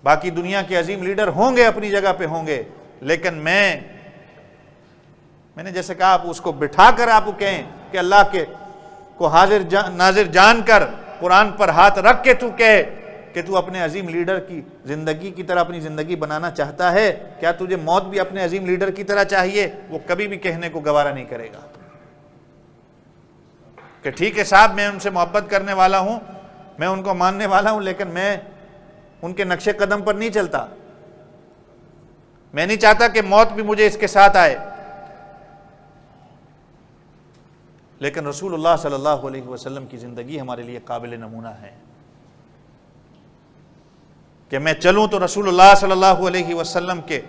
باقی دنیا کے عظیم لیڈر ہوں گے، اپنی جگہ پہ ہوں گے، لیکن میں نے جیسے کہا، آپ اس کو بٹھا کر آپ کو کہیں کہ اللہ کے کو حاضر ناظر جان کر قرآن پر ہاتھ رکھ کے تو کہے کہ تو اپنے عظیم لیڈر کی زندگی کی طرح اپنی زندگی بنانا چاہتا ہے، کیا تجھے موت بھی اپنے عظیم لیڈر کی طرح چاہیے؟ وہ کبھی بھی کہنے کو گوارا نہیں کرے گا کہ ٹھیک ہے صاحب میں ان سے محبت کرنے والا ہوں، میں ان کو ماننے والا ہوں، لیکن میں ان کے نقش قدم پر نہیں چلتا، میں نہیں چاہتا کہ موت بھی مجھے اس کے ساتھ آئے. لیکن رسول اللہ صلی اللہ علیہ وسلم کی زندگی ہمارے لیے قابل نمونہ ہے کہ میں چلوں تو رسول اللہ صلی اللہ علیہ وسلم کے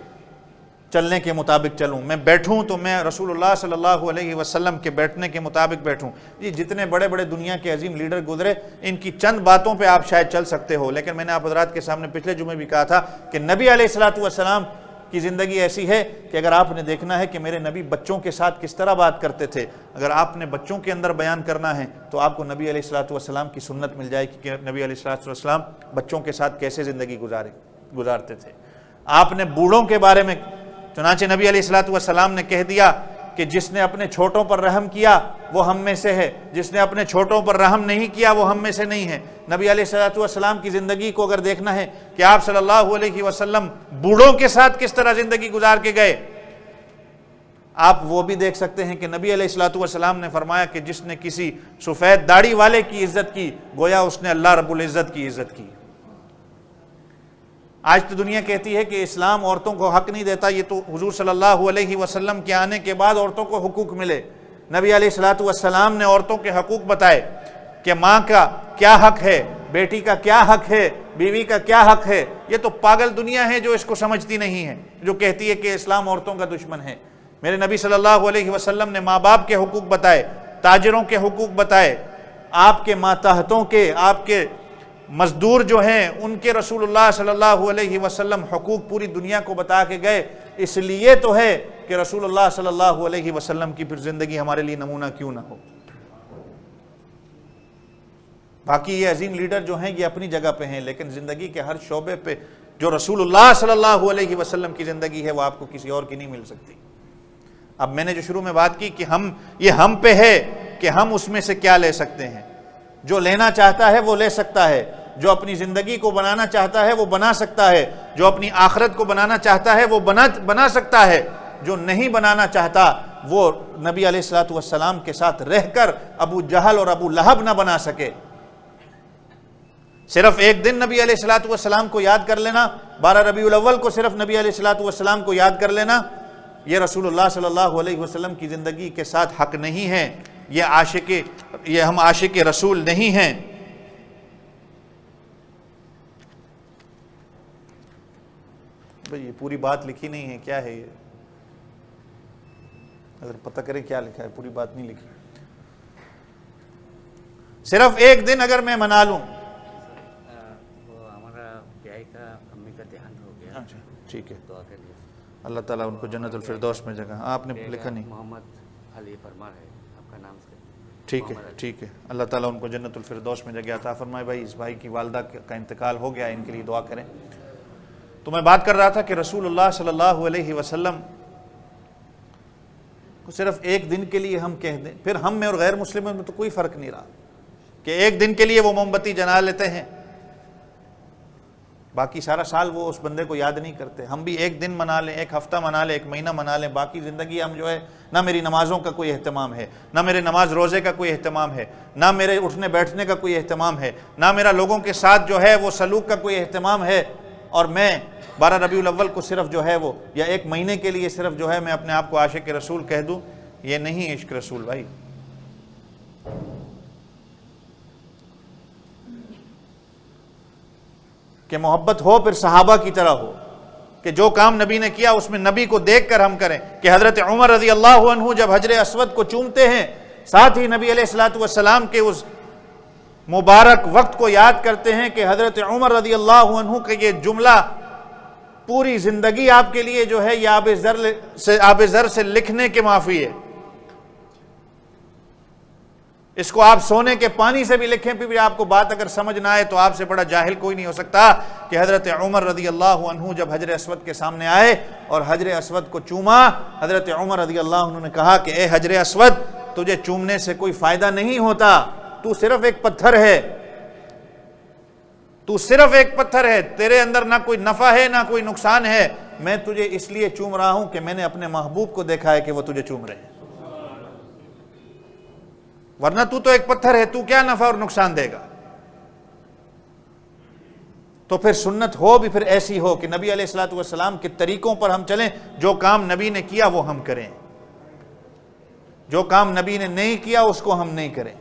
چلنے کے مطابق چلوں، میں بیٹھوں تو میں رسول اللہ صلی اللہ علیہ وسلم کے بیٹھنے کے مطابق بیٹھوں. جی جتنے بڑے بڑے دنیا کے عظیم لیڈر گزرے، ان کی چند باتوں پہ آپ شاید چل سکتے ہو، لیکن میں نے آپ حضرات کے سامنے پچھلے جمعے بھی کہا تھا کہ نبی علیہ الصلوۃ والسلام کی زندگی ایسی ہے کہ اگر آپ نے دیکھنا ہے کہ میرے نبی بچوں کے ساتھ کس طرح بات کرتے تھے، اگر آپ نے بچوں کے اندر بیان کرنا ہے تو آپ کو نبی علیہ الصلوۃ والسلام کی سنت مل جائے کہ نبی علیہ الصلوۃ والسلام بچوں کے ساتھ کیسے زندگی گزارتے تھے. آپ نے بوڑھوں کے بارے میں، چنانچہ نبی علیہ الصلوۃ والسلام نے کہہ دیا کہ جس نے اپنے چھوٹوں پر رحم کیا وہ ہم میں سے ہے، جس نے اپنے چھوٹوں پر رحم نہیں کیا وہ ہم میں سے نہیں ہے. نبی علیہ الصلوۃ والسلام کی زندگی کو اگر دیکھنا ہے کہ آپ صلی اللہ علیہ وسلم بوڑھوں کے ساتھ کس طرح زندگی گزار کے گئے، آپ وہ بھی دیکھ سکتے ہیں کہ نبی علیہ الصلوۃ والسلام نے فرمایا کہ جس نے کسی سفید داڑھی والے کی عزت کی گویا اس نے اللہ رب العزت کی عزت کی. آج تو دنیا کہتی ہے کہ اسلام عورتوں کو حق نہیں دیتا، یہ تو حضور صلی اللہ علیہ وسلم کے آنے کے بعد عورتوں کو حقوق ملے. نبی علیہ الصلوۃ والسلام نے عورتوں کے حقوق بتائے کہ ماں کا کیا حق ہے، بیٹی کا کیا حق ہے، بیوی کا کیا حق ہے. یہ تو پاگل دنیا ہے جو اس کو سمجھتی نہیں ہے، جو کہتی ہے کہ اسلام عورتوں کا دشمن ہے. میرے نبی صلی اللہ علیہ وسلم نے ماں باپ کے حقوق بتائے، تاجروں کے حقوق بتائے، آپ کے ماتحتوں کے، آپ کے مزدور جو ہیں ان کے رسول اللہ صلی اللہ علیہ وسلم حقوق پوری دنیا کو بتا کے گئے. اس لیے تو ہے کہ رسول اللہ صلی اللہ علیہ وسلم کی پھر زندگی ہمارے لیے نمونہ کیوں نہ ہو. باقی یہ عظیم لیڈر جو ہیں یہ اپنی جگہ پہ ہیں، لیکن زندگی کے ہر شعبے پہ جو رسول اللہ صلی اللہ علیہ وسلم کی زندگی ہے وہ آپ کو کسی اور کی نہیں مل سکتی. اب میں نے جو شروع میں بات کی کہ یہ ہم پہ ہے کہ ہم اس میں سے کیا لے سکتے ہیں. جو لینا چاہتا ہے وہ لے سکتا ہے، جو اپنی زندگی کو بنانا چاہتا ہے وہ بنا سکتا ہے، جو اپنی آخرت کو بنانا چاہتا ہے وہ بنا سکتا ہے. جو نہیں بنانا چاہتا وہ نبی علیہ الصلوۃ والسلام کے ساتھ رہ کر ابو جہل اور ابو لہب نہ بنا سکے. صرف ایک دن نبی علیہ الصلوۃ والسلام کو یاد کر لینا، 12 ربیع الاول کو صرف نبی علیہ الصلوۃ والسلام کو یاد کر لینا، یہ رسول اللہ صلی اللہ علیہ وسلم کی زندگی کے ساتھ حق نہیں ہے. یہ ہم عاشق رسول نہیں ہیں. بھئی یہ پوری بات لکھی نہیں ہے، کیا ہے یہ؟ اگر پتہ کریں کیا لکھا ہے، پوری بات نہیں لکھی. صرف ایک دن اگر میں منا لوں. وہ ہمارا بیائی کا امی کا دیہانت ہو گیا. اچھا ٹھیک ہے، دعا کریے. اللہ تعالیٰ ان کو جنت الفردوس میں جگہ. آپ نے لکھا نہیں؟ محمد علی فرما ہے آپ کا نام سے. ٹھیک ہے ٹھیک ہے، اللہ تعالیٰ ان کو جنت الفردوس میں جگہ عطا فرمائے. بھائی اس بھائی کی والدہ کا انتقال ہو گیا، ان کے لیے دعا کریں. تو میں بات کر رہا تھا کہ رسول اللہ صلی اللہ علیہ وسلم کو صرف ایک دن کے لیے ہم کہہ دیں، پھر ہم میں اور غیر مسلموں میں تو کوئی فرق نہیں رہا کہ ایک دن کے لیے وہ موم بتی جلا لیتے ہیں، باقی سارا سال وہ اس بندے کو یاد نہیں کرتے. ہم بھی ایک دن منا لیں، ایک ہفتہ منا لیں، ایک مہینہ منا لیں، باقی زندگی ہم جو ہے نہ میری نمازوں کا کوئی اہتمام ہے، نہ میرے نماز روزے کا کوئی اہتمام ہے، نہ میرے اٹھنے بیٹھنے کا کوئی اہتمام ہے، نہ میرا لوگوں کے ساتھ جو ہے وہ سلوک کا کوئی اہتمام ہے. اور میں 12 ربیع الاول کو صرف جو ہے وہ یا ایک مہینے کے لیے صرف جو ہے میں اپنے آپ کو عاشق رسول کہہ دوں، یہ نہیں عشق رسول. بھائی کہ محبت ہو پھر صحابہ کی طرح ہو، کہ جو کام نبی نے کیا اس میں نبی کو دیکھ کر ہم کریں. کہ حضرت عمر رضی اللہ عنہ جب حجر اسود کو چومتے ہیں، ساتھ ہی نبی علیہ الصلوۃ والسلام کے اس مبارک وقت کو یاد کرتے ہیں کہ حضرت عمر رضی اللہ عنہ کا یہ جملہ پوری زندگی آپ کے لیے جو ہے یہ آب زر سے لکھنے کے معافی ہے. اس کو آپ سونے کے پانی سے بھی لکھیں، پھر بھی آپ کو بات اگر سمجھ نہ آئے تو آپ سے بڑا جاہل کوئی نہیں ہو سکتا کہ حضرت عمر رضی اللہ عنہ جب حجر اسود کے سامنے آئے اور حجر اسود کو چوما، حضرت عمر رضی اللہ عنہ نے کہا کہ اے حجر اسود، تجھے چومنے سے کوئی فائدہ نہیں ہوتا، تو صرف ایک پتھر ہے، تو صرف ایک پتھر ہے، تیرے اندر نہ کوئی نفع ہے نہ کوئی نقصان ہے. میں تجھے اس لیے چوم رہا ہوں کہ میں نے اپنے محبوب کو دیکھا ہے کہ وہ تجھے چوم رہے ہیں، ورنہ تو ایک پتھر ہے، تو کیا نفع اور نقصان دے گا. تو پھر سنت ہو بھی پھر ایسی ہو کہ نبی علیہ الصلوۃ والسلام کے طریقوں پر ہم چلیں، جو کام نبی نے کیا وہ ہم کریں، جو کام نبی نے نہیں کیا اس کو ہم نہیں کریں.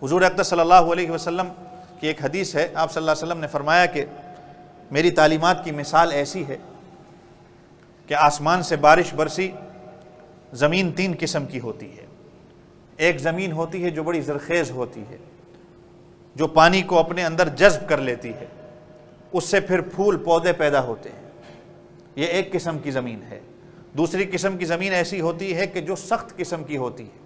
حضور اقدس صلی اللہ علیہ وسلم کی ایک حدیث ہے، آپ صلی اللہ علیہ وسلم نے فرمایا کہ میری تعلیمات کی مثال ایسی ہے کہ آسمان سے بارش برسی، زمین 3 قسم کی ہوتی ہے. ایک زمین ہوتی ہے جو بڑی زرخیز ہوتی ہے، جو پانی کو اپنے اندر جذب کر لیتی ہے، اس سے پھر پھول پودے پیدا ہوتے ہیں، یہ ایک قسم کی زمین ہے. دوسری قسم کی زمین ایسی ہوتی ہے کہ جو سخت قسم کی ہوتی ہے،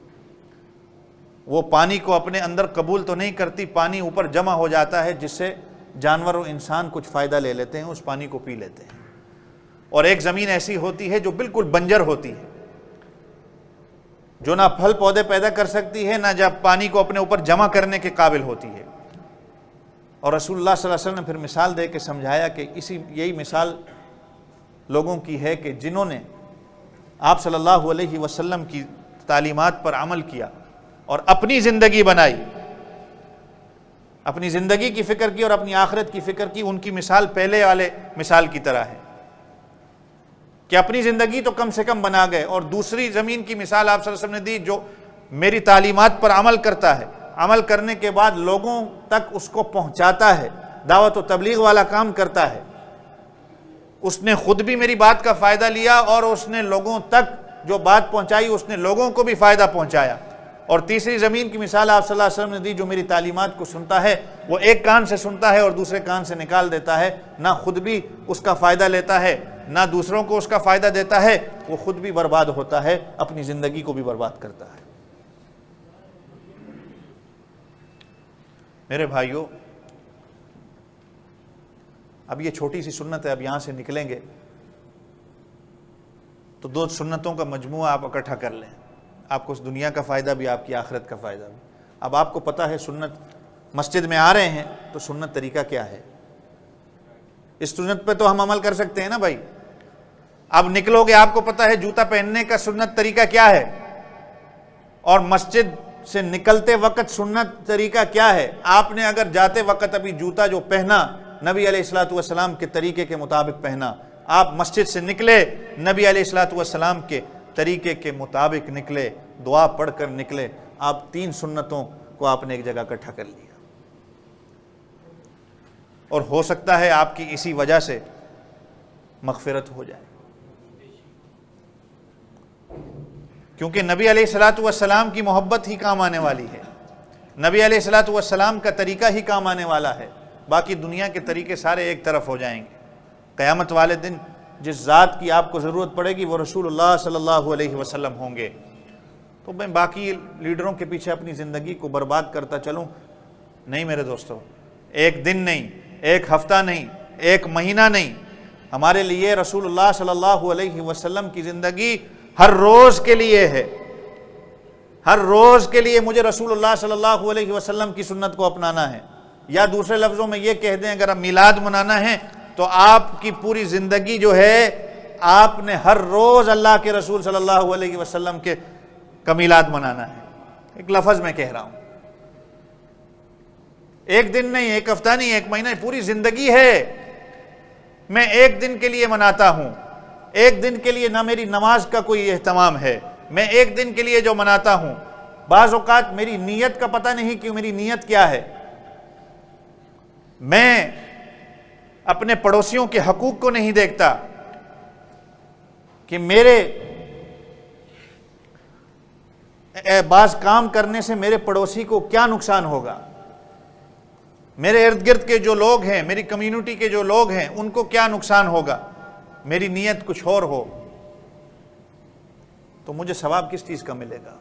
وہ پانی کو اپنے اندر قبول تو نہیں کرتی، پانی اوپر جمع ہو جاتا ہے جس سے جانور و انسان کچھ فائدہ لے لیتے ہیں، اس پانی کو پی لیتے ہیں. اور ایک زمین ایسی ہوتی ہے جو بالکل بنجر ہوتی ہے، جو نہ پھل پودے پیدا کر سکتی ہے، نہ جب پانی کو اپنے اوپر جمع کرنے کے قابل ہوتی ہے. اور رسول اللہ صلی اللہ علیہ وسلم نے پھر مثال دے کے سمجھایا کہ یہی مثال لوگوں کی ہے کہ جنہوں نے آپ صلی اللہ علیہ وسلم کی تعلیمات پر عمل کیا اور اپنی زندگی بنائی، اپنی زندگی کی فکر کی اور اپنی آخرت کی فکر کی. ان کی مثال پہلے والے مثال کی طرح ہے کہ اپنی زندگی تو کم سے کم بنا گئے، اور دوسری زمین کی مثال آپ صلی اللہ علیہ وسلم نے دی جو میری تعلیمات پر عمل کرتا ہے، عمل کرنے کے بعد لوگوں تک اس کو پہنچاتا ہے، دعوت و تبلیغ والا کام کرتا ہے. اس نے خود بھی میری بات کا فائدہ لیا اور اس نے لوگوں تک جو بات پہنچائی اس نے لوگوں کو بھی فائدہ پہنچایا. اور تیسری زمین کی مثال آپ صلی اللہ علیہ وسلم نے دی، جو میری تعلیمات کو سنتا ہے وہ ایک کان سے سنتا ہے اور دوسرے کان سے نکال دیتا ہے، نہ خود بھی اس کا فائدہ لیتا ہے نہ دوسروں کو اس کا فائدہ دیتا ہے، وہ خود بھی برباد ہوتا ہے، اپنی زندگی کو بھی برباد کرتا ہے۔ میرے بھائیوں، اب یہ چھوٹی سی سنت ہے، اب یہاں سے نکلیں گے تو 2 سنتوں کا مجموعہ آپ اکٹھا کر لیں، آپ کو اس دنیا کا فائدہ بھی، آپ کی آخرت کا فائدہ بھی۔ اب آپ کو پتہ ہے سنت، مسجد میں آ رہے ہیں تو سنت طریقہ کیا ہے، اس سنت پہ تو ہم عمل کر سکتے ہیں نا بھائی۔ اب نکلو گے، آپ کو پتہ ہے جوتا پہننے کا سنت طریقہ کیا ہے، اور مسجد سے نکلتے وقت سنت طریقہ کیا ہے۔ آپ نے اگر جاتے وقت ابھی جوتا جو پہنا نبی علیہ الصلوۃ والسلام کے طریقے کے مطابق پہنا، آپ مسجد سے نکلے نبی علیہ الصلوۃ والسلام کے طریقے کے مطابق نکلے، دعا پڑھ کر نکلے، آپ 3 سنتوں کو آپ نے ایک جگہ اکٹھا کر لیا، اور ہو سکتا ہے آپ کی اسی وجہ سے مغفرت ہو جائے، کیونکہ نبی علیہ الصلوۃ والسلام کی محبت ہی کام آنے والی ہے، نبی علیہ الصلوۃ والسلام کا طریقہ ہی کام آنے والا ہے، باقی دنیا کے طریقے سارے ایک طرف ہو جائیں گے۔ قیامت والے دن جس ذات کی آپ کو ضرورت پڑے گی وہ رسول اللہ صلی اللہ علیہ وسلم ہوں گے۔ تو میں باقی لیڈروں کے پیچھے اپنی زندگی کو برباد کرتا چلوں؟ نہیں میرے دوستو، ایک دن نہیں، ایک ہفتہ نہیں، ایک مہینہ نہیں، ہمارے لیے رسول اللہ صلی اللہ علیہ وسلم کی زندگی ہر روز کے لیے ہے، ہر روز کے لیے مجھے رسول اللہ صلی اللہ علیہ وسلم کی سنت کو اپنانا ہے۔ یا دوسرے لفظوں میں یہ کہہ دیں، اگر میلاد منانا ہے تو آپ کی پوری زندگی جو ہے آپ نے ہر روز اللہ کے رسول صلی اللہ علیہ وسلم کے کا میلاد منانا ہے۔ ایک لفظ میں کہہ رہا ہوں، ایک دن نہیں، ایک ہفتہ نہیں، ایک مہینہ، پوری زندگی ہے۔ میں ایک دن کے لیے مناتا ہوں، ایک دن کے لیے نہ میری نماز کا کوئی اہتمام ہے، میں ایک دن کے لیے جو مناتا ہوں، بعض اوقات میری نیت کا پتہ نہیں کہ میری نیت کیا ہے، میں اپنے پڑوسیوں کے حقوق کو نہیں دیکھتا کہ میرے بعض کام کرنے سے میرے پڑوسی کو کیا نقصان ہوگا، میرے ارد گرد کے جو لوگ ہیں، میری کمیونٹی کے جو لوگ ہیں، ان کو کیا نقصان ہوگا، میری نیت کچھ اور ہو تو مجھے ثواب کس چیز کا ملے گا؟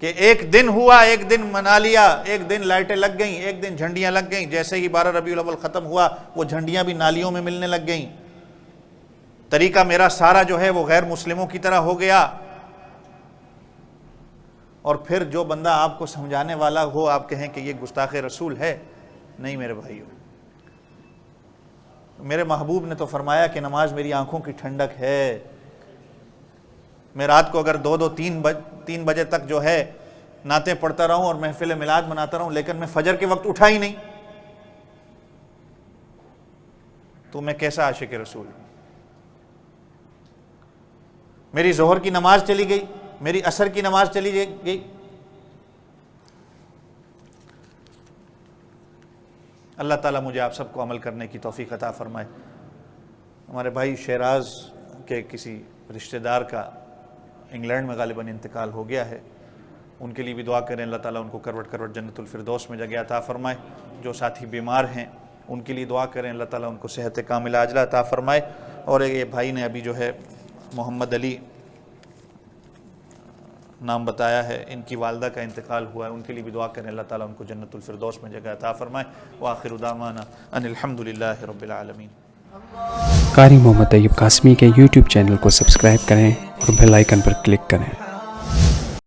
کہ ایک دن ہوا، ایک دن منا لیا، ایک دن لائٹیں لگ گئیں، ایک دن جھنڈیاں لگ گئیں، جیسے ہی 12 ربیع الاول ختم ہوا وہ جھنڈیاں بھی نالیوں میں ملنے لگ گئیں، طریقہ میرا سارا جو ہے وہ غیر مسلموں کی طرح ہو گیا۔ اور پھر جو بندہ آپ کو سمجھانے والا ہو، آپ کہیں کہ یہ گستاخ رسول ہے؟ نہیں میرے بھائیوں، میرے محبوب نے تو فرمایا کہ نماز میری آنکھوں کی ٹھنڈک ہے۔ میں رات کو اگر 2-3 بجے تک جو ہے نعتیں پڑھتا رہوں اور محفل میلاد مناتا رہوں، لیکن میں فجر کے وقت اٹھا ہی نہیں، تو میں کیسا عاشق رسول ہوں؟ میری ظہر کی نماز چلی گئی، میری عصر کی نماز چلی گئی، اللہ تعالیٰ مجھے آپ سب کو عمل کرنے کی توفیق عطا فرمائے۔ ہمارے بھائی شیراز کے کسی رشتہ دار کا انگلینڈ میں غالباً انتقال ہو گیا ہے، ان کے لیے بھی دعا کریں، اللہ تعالیٰ ان کو کروٹ کروٹ جنت الفردوس میں جگہ عطا فرمائے۔ جو ساتھی بیمار ہیں ان کے لیے دعا کریں، اللہ تعالیٰ ان کو صحت کاملہ عاجلہ عطا فرمائے۔ اور یہ بھائی نے ابھی جو ہے محمد علی نام بتایا ہے، ان کی والدہ کا انتقال ہوا ہے، ان کے لیے بھی دعا کریں، اللہ تعالیٰ ان کو جنت الفردوس میں جگہ عطا فرمائے۔ وآخر دعوانا ان الحمدللہ رب العالمین۔ قاری محمد طیب قاسمی کے یوٹیوب چینل کو سبسکرائب کریں اور بیل آئیکن پر کلک کریں۔